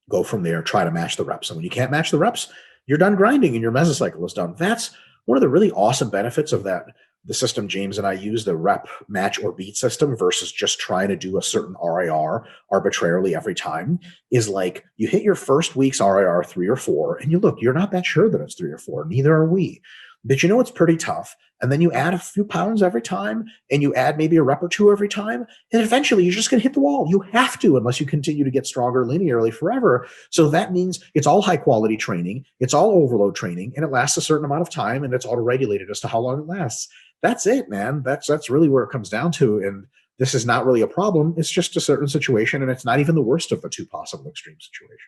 go from there, try to match the reps. And when you can't match the reps, you're done grinding and your mesocycle is done. That's one of the really awesome benefits of the system James and I use, the rep, match, or beat system, versus just trying to do a certain RIR arbitrarily every time, is like you hit your first week's RIR 3 or 4, and you're not that sure that it's 3 or 4. Neither are we. But it's pretty tough. And then you add a few pounds every time, and you add maybe a rep or 2 every time, and eventually you're just going to hit the wall. You have to, unless you continue to get stronger linearly forever. So that means it's all high quality training, it's all overload training, and it lasts a certain amount of time, and it's auto-regulated as to how long it lasts. That's it, man. That's really where it comes down to. And this is not really a problem. It's just a certain situation, and it's not even the worst of the 2 possible extreme situations.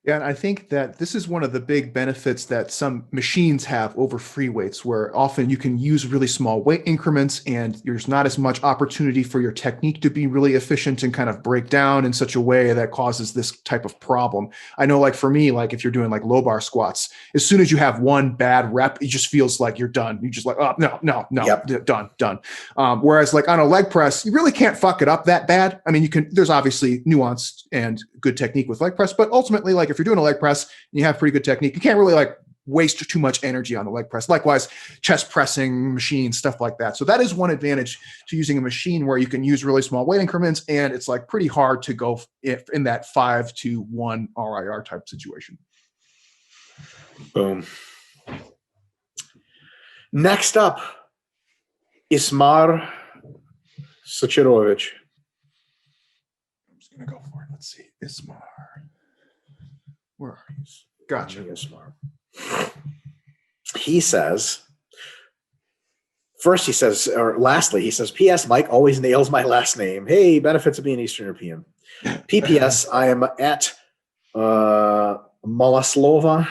Yeah, and I think that this is one of the big benefits that some machines have over free weights, where often you can use really small weight increments and there's not as much opportunity for your technique to be really efficient and kind of break down in such a way that causes this type of problem. I know, like for me, like if you're doing like low bar squats, as soon as you have one bad rep, it just feels like you're done. You're just like, oh, no, yep. done. Whereas like on a leg press, you really can't fuck it up that bad. I mean, there's obviously nuance and good technique with leg press, but ultimately, like if you're doing a leg press and you have pretty good technique, you can't really like waste too much energy on the leg press. Likewise, chest pressing machines, stuff like that. So that is one advantage to using a machine where you can use really small weight increments, and it's like pretty hard to go in that 5 to 1 RIR type situation. Boom. Next up, Ismar Sachirovich. I'm just gonna go for it. Let's see, Ismar. Where are you? Gotcha. He says, lastly, he says, P.S. Mike always nails my last name. Hey, benefits of being Eastern European. P.P.S. I am at Malaslova,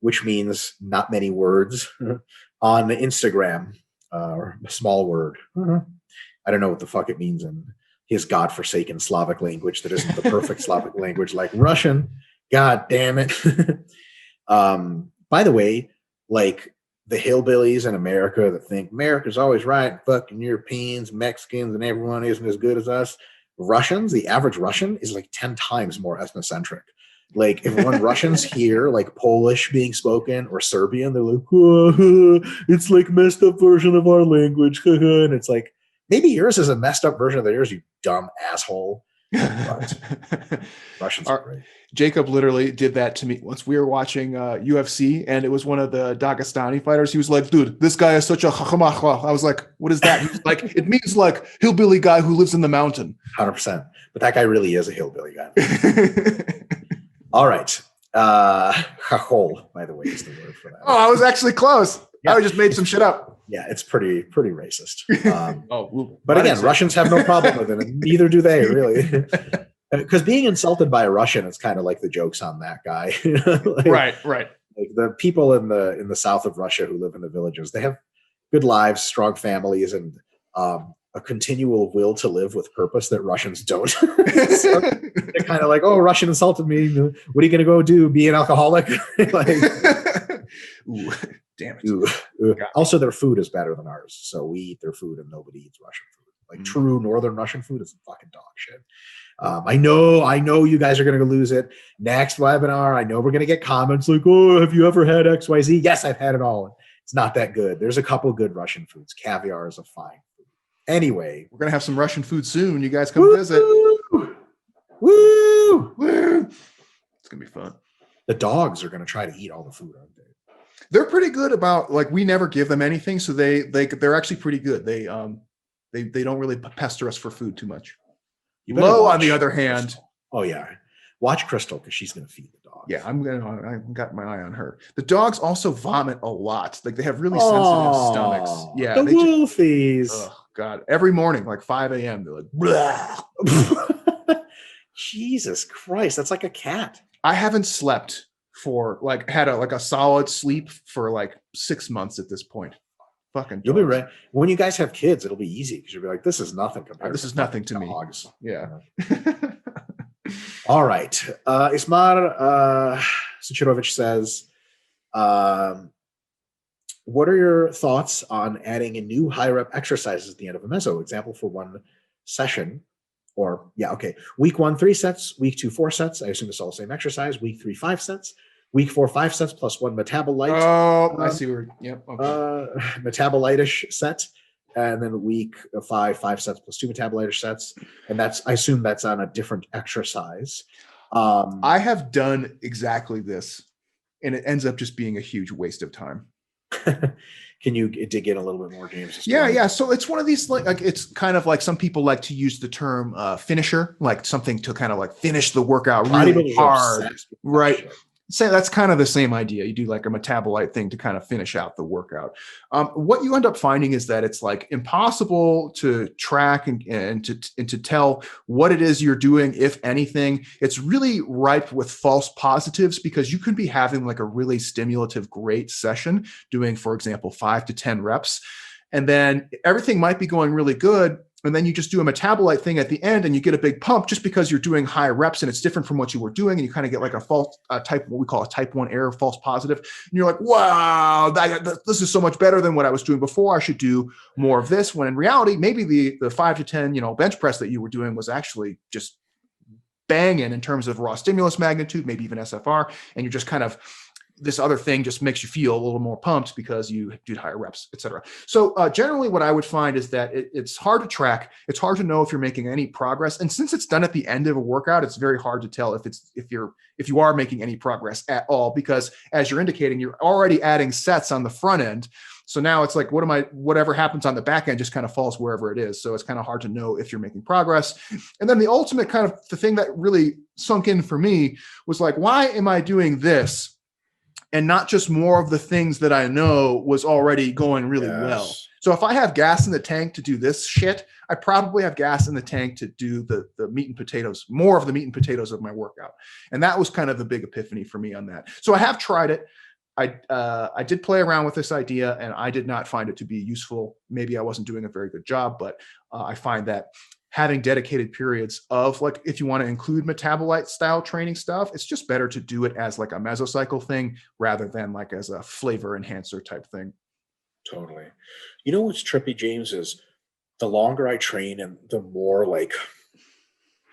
which means not many words, on Instagram, a small word. I don't know what the fuck it means in his godforsaken Slavic language that isn't the perfect Slavic language like Russian. God damn it. By the way, like the hillbillies in America that think America's always right, fucking Europeans, Mexicans, and everyone isn't as good as us. Russians, the average Russian is like 10 times more ethnocentric. Like if when Russians hear like Polish being spoken or Serbian, they're like, whoa, it's like messed up version of our language. And it's like, maybe yours is a messed up version of theirs, you dumb asshole. But Russians are great. Jacob literally did that to me once. We were watching UFC, and it was one of the Dagestani fighters. He was like, dude, this guy is such a chachamachla. I was like, what is that? He was like, it means like hillbilly guy who lives in the mountain. 100%. But that guy really is a hillbilly guy. All right. Chachol, by the way, is the word for that. Oh, I was actually close. Yeah. I just made some shit up. Yeah, it's pretty racist. But again, Russians have no problem with it, and neither do they, really. Because being insulted by a Russian is kind of like the joke's on that guy. Right. Like the people in the south of Russia who live in the villages, they have good lives, strong families, and a continual will to live with purpose that Russians don't. So they're kind of like, oh, Russian insulted me. What are you going to go do? Be an alcoholic? Ooh, damn it. Ooh. Also, their food is better than ours. So we eat their food and nobody eats Russian food. Like true Northern Russian food is fucking dog shit. I know you guys are going to lose it. Next webinar, I know we're going to get comments like, oh, have you ever had XYZ? Yes, I've had it all. It's not that good. There's a couple good Russian foods. Caviar is a fine food. Anyway. We're going to have some Russian food soon. You guys come visit. Woo! It's going to be fun. The dogs are going to try to eat all the food, aren't they? They're pretty good about, like, we never give them anything. So they're actually pretty good. They don't really pester us for food too much. Low, on the other hand. Oh, yeah. Watch Crystal because she's going to feed the dogs. Yeah, I've got my eye on her. The dogs also vomit a lot. Like they have really sensitive stomachs. Yeah, the wolfies. Oh God! Every morning, like 5 a.m., they're like, blah. Jesus Christ, that's like a cat. I haven't slept for like had a solid sleep for like 6 months at this point. Fucking you'll be right when you guys have kids. It'll be easy because you'll be like, this is nothing compared. This is nothing to dogs. Me. Yeah. All right. Ismar Suchirovich says, what are your thoughts on adding a new high rep exercises at the end of a meso? Example for one session. Week 1, 3 sets. Week 2, 4 sets. I assume it's all the same exercise. Week 3, 5 sets. Week 4, 5 sets plus 1 metabolite. Oh, I see where. Yep. Okay. Metabolite-ish set. And then week 5, 5 sets plus 2 metabolite sets. And I assume that's on a different exercise. I have done exactly this, and it ends up just being a huge waste of time. Can you dig in a little bit more, James? Yeah. So it's one of these like it's kind of like some people like to use the term finisher, like something to kind of like finish the workout really hard, right? So that's kind of the same idea. You do like a metabolite thing to kind of finish out the workout. What you end up finding is that it's like impossible to track and to tell what it is you're doing, if anything. It's really ripe with false positives because you could be having like a really stimulative, great session doing, for example, 5 to 10 reps. And then everything might be going really good. And then you just do a metabolite thing at the end and you get a big pump just because you're doing high reps and it's different from what you were doing. And you kind of get like a false what we call a type 1 error, false positive. And you're like, wow, this is so much better than what I was doing before. I should do more of this. When in reality, maybe the 5 to 10, bench press that you were doing was actually just banging in terms of raw stimulus magnitude, maybe even SFR. And you're just kind of, this other thing just makes you feel a little more pumped because you did higher reps, et cetera. So generally what I would find is that it's hard to track. It's hard to know if you're making any progress. And since it's done at the end of a workout, it's very hard to tell if you are making any progress at all, because as you're indicating, you're already adding sets on the front end. So now it's like, whatever happens on the back end just kind of falls wherever it is. So it's kind of hard to know if you're making progress. And then the ultimate kind of the thing that really sunk in for me was like, why am I doing this? And not just more of the things that I know was already going really well. So if I have gas in the tank to do this shit, I probably have gas in the tank to do the meat and potatoes, more of the meat and potatoes of my workout. And that was kind of the big epiphany for me on that. So I have tried it. I did play around with this idea and I did not find it to be useful. Maybe I wasn't doing a very good job, but I find that having dedicated periods of like, if you want to include metabolite style training stuff, it's just better to do it as like a mesocycle thing rather than like as a flavor enhancer type thing. Totally. You know what's trippy, James, is the longer I train and the more like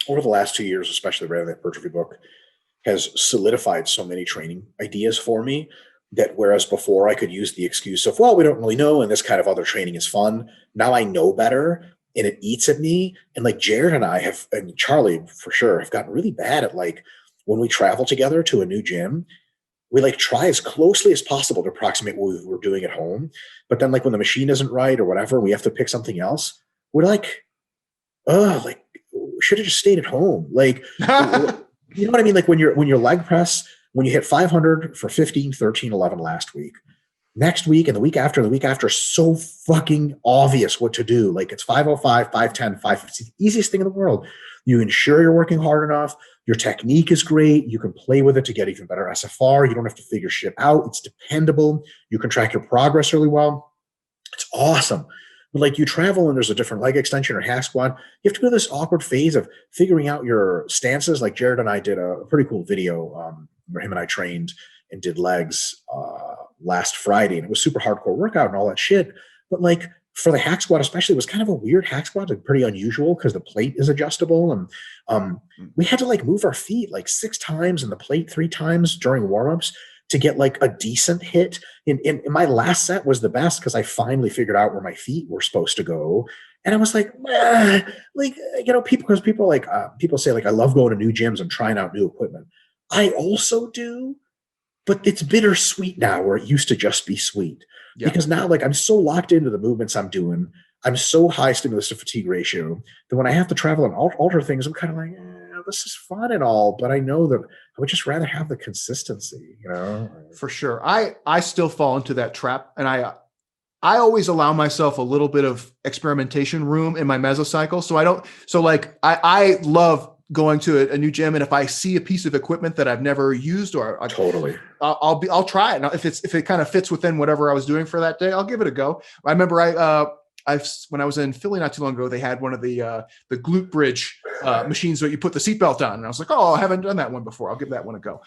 over the last 2 years, especially reading that hypertrophy book, has solidified so many training ideas for me that whereas before I could use the excuse of, well, we don't really know and this kind of other training is fun. Now I know better. And it eats at me. And like Jared and I have, and Charlie for sure, have gotten really bad at like when we travel together to a new gym, we like try as closely as possible to approximate what we were doing at home. But then like when the machine isn't right or whatever, we have to pick something else. We're like, should have just stayed at home. Like, you know what I mean? Like when your leg press, when you hit 500 for 15, 13, 11 last week, next week and the week after, so fucking obvious what to do. Like it's 505, 510, 550, the easiest thing in the world. You ensure you're working hard enough. Your technique is great. You can play with it to get even better SFR. You don't have to figure shit out. It's dependable. You can track your progress really well. It's awesome. But like you travel and there's a different leg extension or hack squat, you have to go this awkward phase of figuring out your stances. Like Jared and I did a pretty cool video where him and I trained and did legs last Friday, and it was super hardcore workout and all that shit. But like for the hack squat, especially, it was kind of a weird hack squat, like pretty unusual because the plate is adjustable, and we had to like move our feet like 6 times and the plate 3 times during warmups to get like a decent hit. In my last set was the best because I finally figured out where my feet were supposed to go. And I was like, people say like, I love going to new gyms and trying out new equipment. I also do, but it's bittersweet now where it used to just be sweet. Yeah. Because now like I'm so locked into the movements I'm doing. I'm so high stimulus to fatigue ratio that when I have to travel and alter things, I'm kind of like, this is fun and all, but I know that I would just rather have the consistency, you know? For sure. I still fall into that trap, and I always allow myself a little bit of experimentation room in my mesocycle. So I love going to a new gym, and if I see a piece of equipment that I've never used, or Totally. I'll try it. Now, if it kind of fits within whatever I was doing for that day, I'll give it a go. I remember when I was in Philly not too long ago, they had one of the glute bridge machines where you put the seatbelt on, and I was like, oh, I haven't done that one before. I'll give that one a go.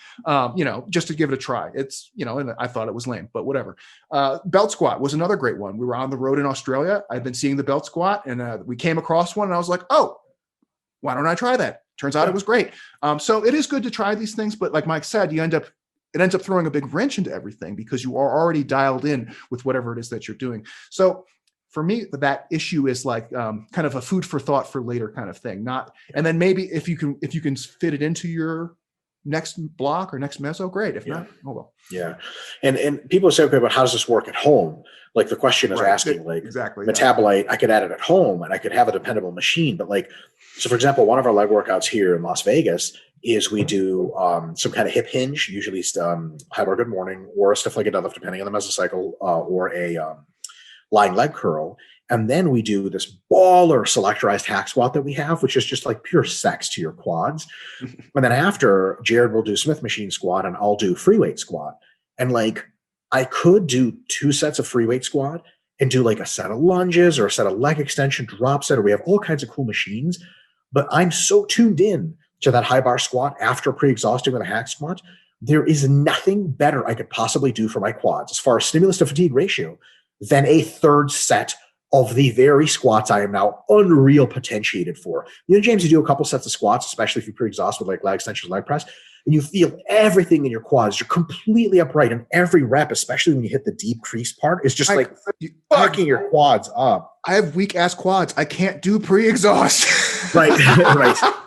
Just to give it a try. It's, and I thought it was lame, but whatever. Belt squat was another great one. We were on the road in Australia. I've been seeing the belt squat, and we came across one, and I was like, oh, why don't I try that? Turns out it was great. So it is good to try these things, but like Mike said, it ends up throwing a big wrench into everything because you are already dialed in with whatever it is that you're doing. So for me, that issue is like kind of a food for thought for later kind of thing. And then maybe if you can fit it into your next block or next meso, great. If not, oh well. Yeah. And people say, okay, but how does this work at home? Like the question is asking, like, exactly, metabolite, I could add it at home and I could have a dependable machine. But like, so for example, one of our leg workouts here in Las Vegas is we do some kind of hip hinge, usually high bar good morning, or a stiff legged deadlift, depending on the mesocycle, or a lying leg curl. And then we do this baller selectorized hack squat that we have, which is just like pure sex to your quads. And then after, Jared will do Smith machine squat and I'll do free weight squat. And like, I could do 2 sets of free weight squat and do like a set of lunges or a set of leg extension drop set, or we have all kinds of cool machines. But I'm so tuned in to that high bar squat after pre-exhausting with a hack squat. There is nothing better I could possibly do for my quads as far as stimulus to fatigue ratio than a third set of the very squats I am now unreal potentiated for. James, you do a couple sets of squats, especially if you pre-exhaust with like leg extensions, leg press, and you feel everything in your quads. You're completely upright, and every rep, especially when you hit the deep crease part, is just fucking your quads up. I have weak ass quads. I can't do pre-exhaust. Right.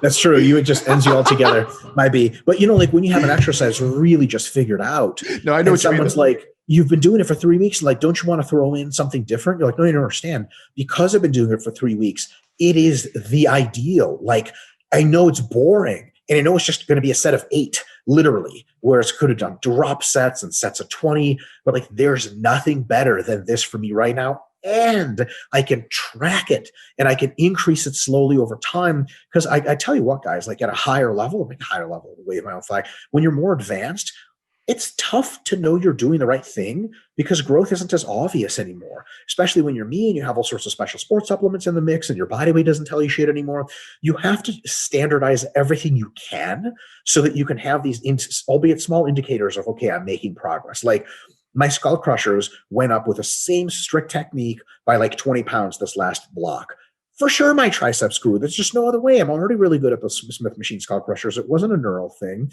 That's true. It just ends you all together. Might be. But like when you have an exercise really just figured out. No, I know what someone's like, you've been doing it for 3 weeks. Like, don't you want to throw in something different? You're like, no, you don't understand. Because I've been doing it for 3 weeks, it is the ideal. Like, I know it's boring. And I know it's just going to be a set of 8, literally, whereas could have done drop sets and sets of 20. But like, there's nothing better than this for me right now. And I can track it and I can increase it slowly over time. Because I tell you what, guys, like at a higher level, wave my own flag, when you're more advanced, it's tough to know you're doing the right thing because growth isn't as obvious anymore, especially when you're me and you have all sorts of special sports supplements in the mix and your body weight doesn't tell you shit anymore. You have to standardize everything you can so that you can have these, albeit small indicators of, okay, I'm making progress. Like my skull crushers went up with the same strict technique by like 20 pounds this last block. For sure, my triceps grew. There's just no other way. I'm already really good at the Smith machine skull crushers. It wasn't a neural thing.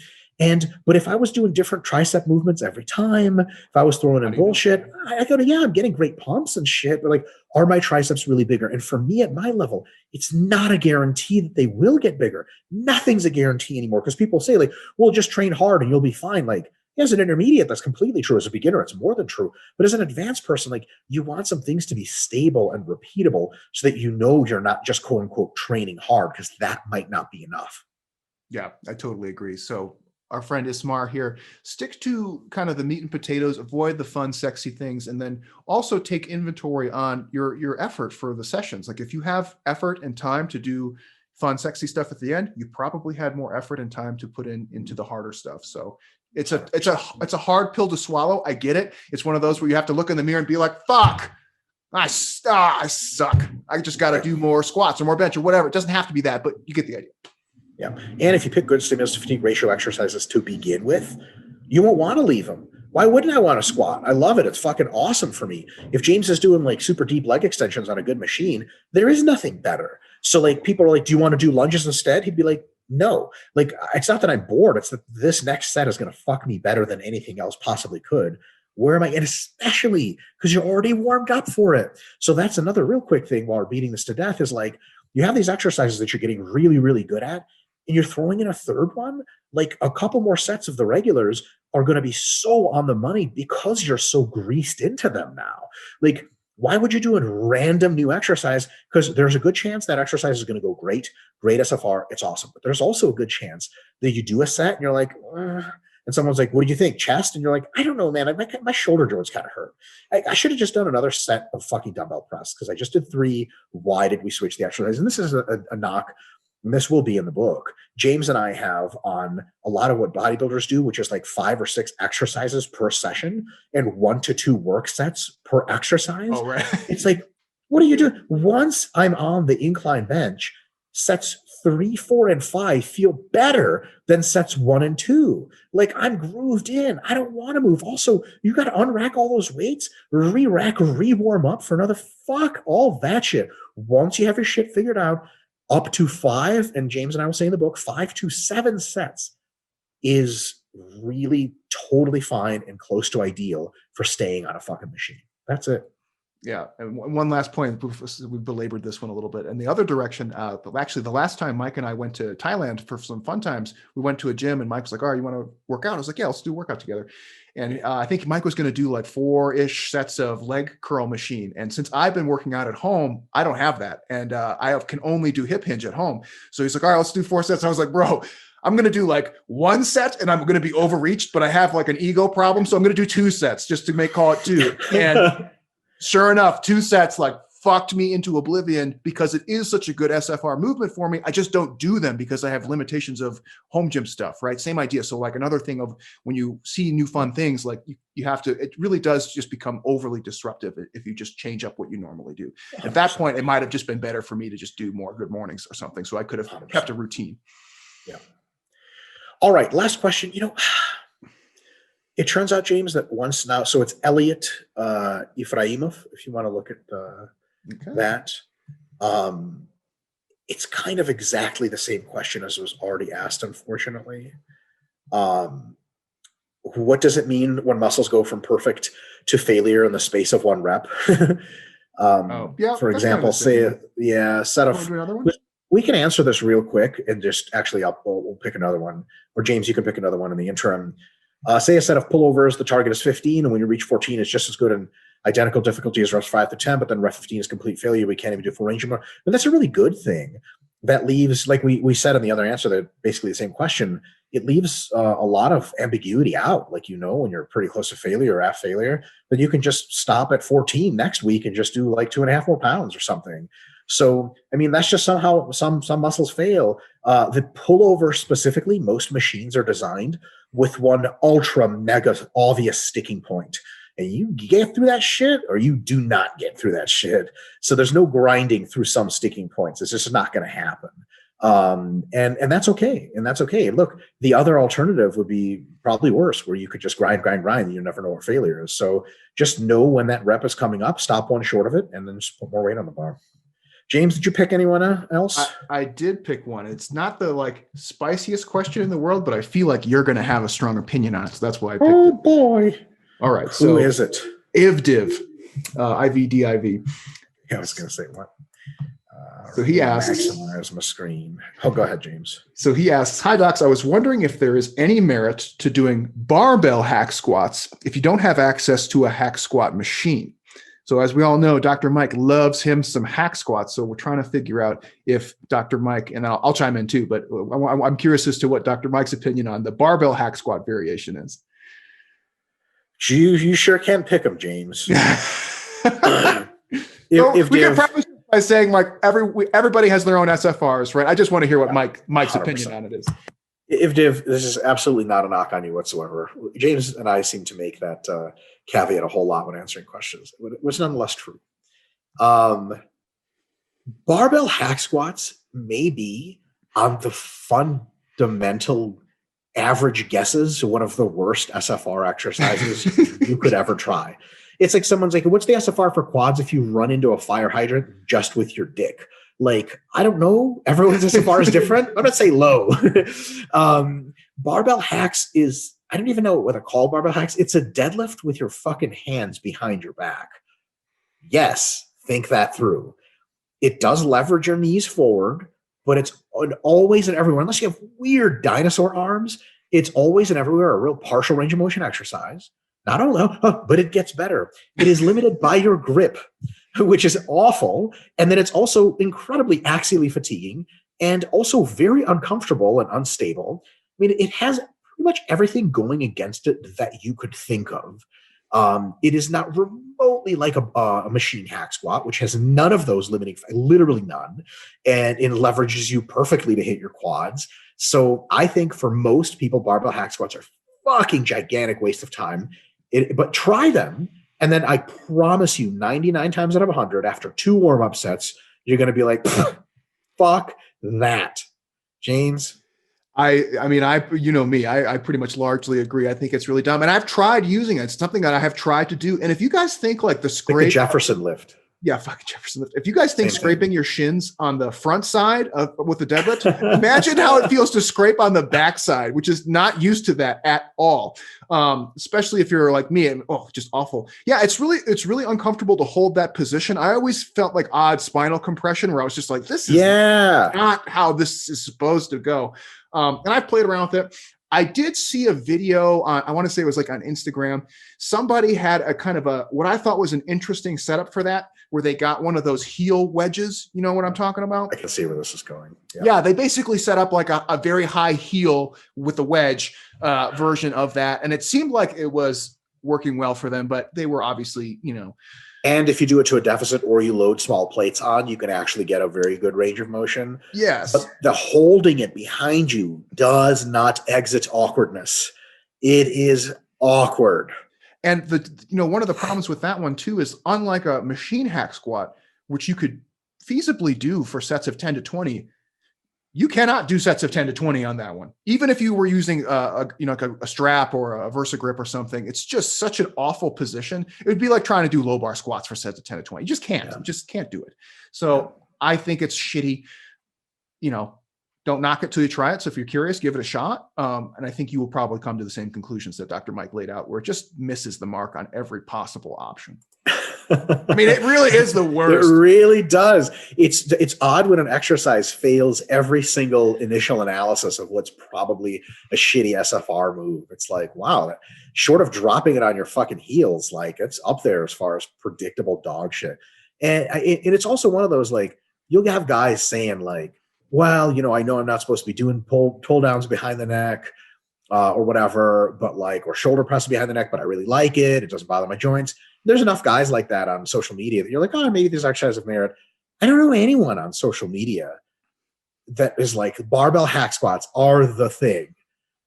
But if I was doing different tricep movements every time, if I was throwing in bullshit, I go to, I'm getting great pumps and shit. But like, are my triceps really bigger? And for me at my level, it's not a guarantee that they will get bigger. Nothing's a guarantee anymore because people say like, well, just train hard and you'll be fine. Like, as an intermediate, that's completely true. As a beginner, it's more than true. But as an advanced person, like you want some things to be stable and repeatable so that you're not just quote unquote training hard because that might not be enough. Yeah, I totally agree. So our friend Ismar here, stick to kind of the meat and potatoes, avoid the fun, sexy things, and then also take inventory on your effort for the sessions. Like if you have effort and time to do fun, sexy stuff at the end, you probably had more effort and time to put into the harder stuff. So it's a hard pill to swallow. I get it. It's one of those where you have to look in the mirror and be like, fuck, I suck. I just got to do more squats or more bench or whatever. It doesn't have to be that, but you get the idea. Yeah. And if you pick good stimulus to fatigue ratio exercises to begin with, you won't want to leave them. Why wouldn't I want to squat? I love it. It's fucking awesome for me. If James is doing like super deep leg extensions on a good machine, there is nothing better. So like people are like, do you want to do lunges instead? He'd be like, no. Like, it's not that I'm bored. It's that this next set is going to fuck me better than anything else possibly could. Where am I? And especially because you're already warmed up for it. So that's another real quick thing while we're beating this to death is like, you have these exercises that you're getting really, really good at, and you're throwing in a third one, like a couple more sets of the regulars are going to be so on the money because you're so greased into them now. Like Why would you do a random new exercise? Because there's a good chance that exercise is going to go great SFR, it's awesome. But there's also a good chance that you do a set and you're like, and someone's like, what do you think, chest? And you're like, I don't know, man. My shoulder joints kind of hurt. I should have just done another set of fucking dumbbell press because I just did 3. Why did we switch the exercise? And this is a knock. And this will be in the book. James and I have on a lot of what bodybuilders do, which is like 5 or 6 exercises per session and 1 to 2 work sets per exercise. Oh, right. It's like, what are you doing? Once I'm on the incline bench, sets 3, 4, and 5 feel better than sets 1 and 2. Like I'm grooved in. I don't want to move. Also, you got to unrack all those weights, re-rack, re-warm up for another fuck all that shit. Once you have your shit figured out, up to 5, and James and I will say in the book, 5 to 7 sets is really totally fine and close to ideal for staying on a fucking machine. That's it. Yeah. And one last point, we've belabored this one a little bit. In the other direction, actually, the last time Mike and I went to Thailand for some fun times, we went to a gym and Mike was like, all right, you want to work out? I was like, yeah, let's do a workout together. And I think Mike was going to do like 4-ish sets of leg curl machine. And since I've been working out at home, I don't have that. And I can only do hip hinge at home. So he's like, all right, let's do 4 sets. And I was like, bro, I'm going to do like 1 set and I'm going to be overreached, but I have like an ego problem. So I'm going to do 2 sets just to call it 2. And sure enough, 2 sets like fucked me into oblivion because it is such a good SFR movement for me. I just don't do them because I have limitations of home gym stuff, right? Same idea. So like another thing of when you see new fun things, like you have to, it really does just become overly disruptive if you just change up what you normally do. 100%. At that point, it might've just been better for me to just do more good mornings or something. So I could have 100%. Kept a routine. Yeah. All right. Last question. It turns out, James, that once now, so it's Elliot Ifraimov, if you want to look at that. It's kind of exactly the same question as was already asked, unfortunately. What does it mean when muscles go from perfect to failure in the space of 1 rep? For example, say, set of, we can answer this real quick and just actually we'll pick another one. Or James, you can pick another one in the interim. Say a set of pullovers, the target is 15, and when you reach 14, it's just as good and identical difficulty as reps 5 to 10, but then rep 15 is complete failure. We can't even do full range anymore. But that's a really good thing. That leaves, like we said in the other answer, that basically the same question, it leaves a lot of ambiguity out. Like, when you're pretty close to failure or at failure, then you can just stop at 14 next week and just do like 2.5 more pounds or something. So, I mean, that's just somehow some muscles fail. The pullover specifically, most machines are designed with 1 ultra mega obvious sticking point. And you get through that shit or you do not get through that shit. So there's no grinding through some sticking points. It's just not going to happen. And that's okay. And that's okay. Look, the other alternative would be probably worse, where you could just grind, and you never know what failure is. So just know when that rep is coming up, stop 1 short of it, and then just put more weight on the bar. James, did you pick anyone else? I did pick one. It's not the like spiciest question in the world, but I feel like you're going to have a strong opinion on it. So that's why I picked it. Oh boy. All right. Who is it? IVDIV, IVDIV. Yeah, I was going to say what? So he asks, maximize my screen. Oh, go ahead, James. So he asks, hi docs, I was wondering if there is any merit to doing barbell hack squats if you don't have access to a hack squat machine. So as we all know, Dr. Mike loves him some hack squats. So we're trying to figure out if Dr. Mike, and I'll chime in too, but I'm curious as to what Dr. Mike's opinion on the barbell hack squat variation is. You sure can pick them, James. We can preface by saying like everybody has their own SFRs, right? I just want to hear what Mike's 100%. Opinion on it is. IVDIV, this is absolutely not a knock on you whatsoever. James and I seem to make that caveat a whole lot when answering questions, which is nonetheless true. Barbell hack squats may be on the fundamental average guesses one of the worst SFR exercises you could ever try. It's like someone's like, what's the SFR for quads if you run into a fire hydrant just with your dick? Like, I don't know. Everyone's SFR is different. I'm going to say low. Barbell hacks is, I don't even know what they're called, barbell hacks. It's a deadlift with your fucking hands behind your back. Yes, think that through. It does leverage your knees forward, but it's always and everywhere. Unless you have weird dinosaur arms, it's always and everywhere a real partial range of motion exercise. Not only, but it gets better. It is limited by your grip, which is awful. And then it's also incredibly axially fatiguing and also very uncomfortable and unstable. I mean, it has pretty much everything going against it that you could think of. It is not remotely like a machine hack squat, which has none of those limiting, literally none, and it leverages you perfectly to hit your quads. So I think for most people, barbell hack squats are fucking gigantic waste of time. But try them, and then I promise you, 99 times out of 100, after 2 warm-up sets, you're going to be like, fuck that, James. I mean, you know me, I pretty much largely agree. I think it's really dumb. And I've tried using it. It's something that I have tried to do. And if you guys think like the scrape, like the Jefferson lift. Yeah, fucking Jefferson lift. If you guys think scraping your shins on the front side with the deadlift, imagine how it feels to scrape on the back side, which is not used to that at all. Especially if you're like me and just awful. Yeah, it's really uncomfortable to hold that position. I always felt like odd spinal compression where I was just like, this is not how this is supposed to go. And I've played around with it. I did see a video on, I want to say it was like on Instagram. Somebody had a kind of what I thought was an interesting setup for that, where they got one of those heel wedges. You know what I'm talking about? I can see where this is going. Yeah, they basically set up like a very high heel with a wedge version of that. And it seemed like it was working well for them, but they were obviously, And if you do it to a deficit or you load small plates on, you can actually get a very good range of motion. Yes. But the holding it behind you does not exit awkwardness. It is awkward. And one of the problems with that one too is, unlike a machine hack squat, which you could feasibly do for sets of 10 to 20, you cannot do sets of 10 to 20 on that one. Even if you were using a strap or a Versa grip or something, it's just such an awful position. It would be like trying to do low bar squats for sets of 10 to 20. You just can't. You just can't do it. So I think it's shitty. Don't knock it till you try it. So if you're curious, give it a shot. And I think you will probably come to the same conclusions that Dr. Mike laid out, where it just misses the mark on every possible option. I mean, it really is the worst. It really does. It's odd when an exercise fails every single initial analysis of what's probably a shitty SFR move. It's like, wow, short of dropping it on your fucking heels, like it's up there as far as predictable dog shit. And it's also one of those, like, you'll have guys saying like, well, I know I'm not supposed to be doing pull downs behind the neck or whatever, but or shoulder presses behind the neck, but I really like it. It doesn't bother my joints. There's enough guys like that on social media that you're like, oh, maybe these exercises have merit. I don't know anyone on social media that is like, barbell hack squats are the thing.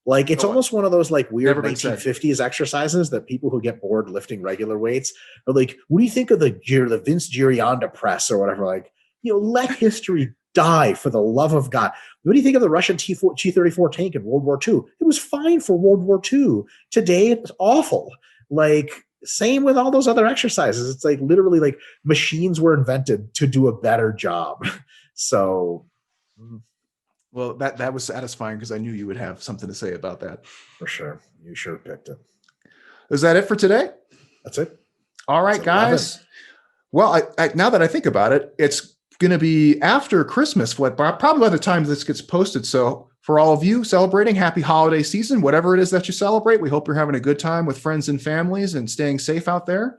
Like, it's almost one of those like weird 1950s exercises that people who get bored lifting regular weights are like, what do you think of the Vince Gironda press or whatever? Like, let history die, for the love of God. What do you think of the Russian T-34 tank in World War II? It was fine for World War II. Today, it's awful. Like, same with all those other exercises. It's like literally like machines were invented to do a better job. So, well, that was satisfying because I knew you would have something to say about that. For sure. You sure picked it. Is that it for today? That's it. All right, guys. Well, now that I think about it, it's going to be after Christmas, probably by the time this gets posted. So for all of you celebrating, happy holiday season, whatever it is that you celebrate. We hope you're having a good time with friends and families and staying safe out there.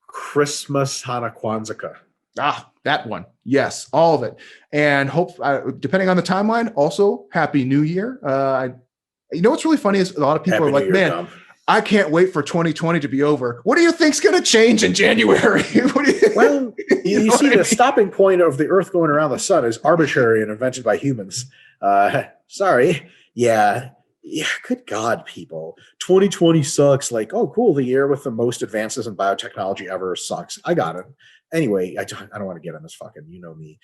Christmas, Hanukkah, Kwanzaa. That one. Yes, all of it. And hope, depending on the timeline, also happy New Year. What's really funny is a lot of people are like, man, Tom, I can't wait for 2020 to be over. What do you think's going to change in January? Well, you see, the stopping point of the Earth going around the sun is arbitrary and invented by humans. Sorry. Yeah. Good God, people. 2020 sucks. Like, oh, cool. The year with the most advances in biotechnology ever sucks. I got it. Anyway, I don't want to get on this fucking, me.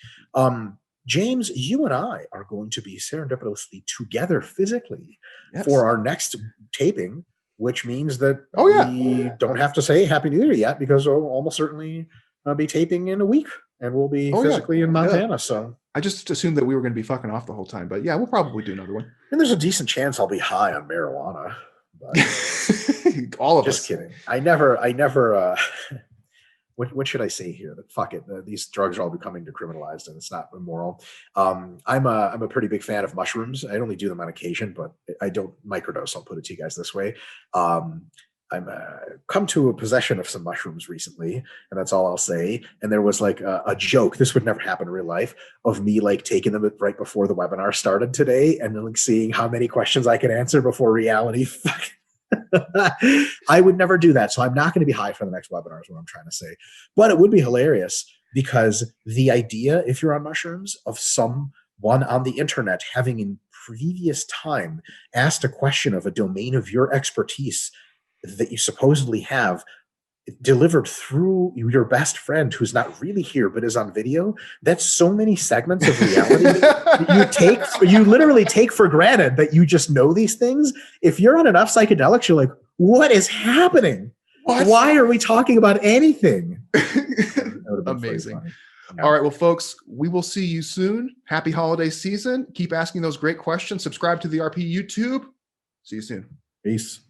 James, you and I are going to be serendipitously together physically for our next taping, which means that we don't have to say Happy New Year yet, because we'll almost certainly be taping in a week, and we'll be physically in Montana. So I just assumed that we were going to be fucking off the whole time, but yeah, we'll probably do another one. And there's a decent chance I'll be high on marijuana. But all of just us. Kidding. I never. What should I say here? That fuck it. These drugs are all becoming decriminalized, and it's not immoral. I'm a pretty big fan of mushrooms. I only do them on occasion, but I don't microdose. I'll put it to you guys this way. I'm come to a possession of some mushrooms recently, and that's all I'll say. And there was like a joke. This would never happen in real life, of me like taking them right before the webinar started today, and then like seeing how many questions I could answer before reality. I would never do that, so I'm not going to be high for the next webinar. Is what I'm trying to say. But it would be hilarious, because the idea, if you're on mushrooms, of someone on the internet having in previous time asked a question of a domain of your expertise that you supposedly have, delivered through your best friend who's not really here but is on video, that's so many segments of reality you literally take for granted that you just know these things. If you're on enough psychedelics, you're like, what is happening? What? Why are we talking about anything? Amazing. All right, well, folks, we will see you soon. Happy holiday season. Keep asking those great questions. Subscribe to the RP YouTube. See you soon. Peace.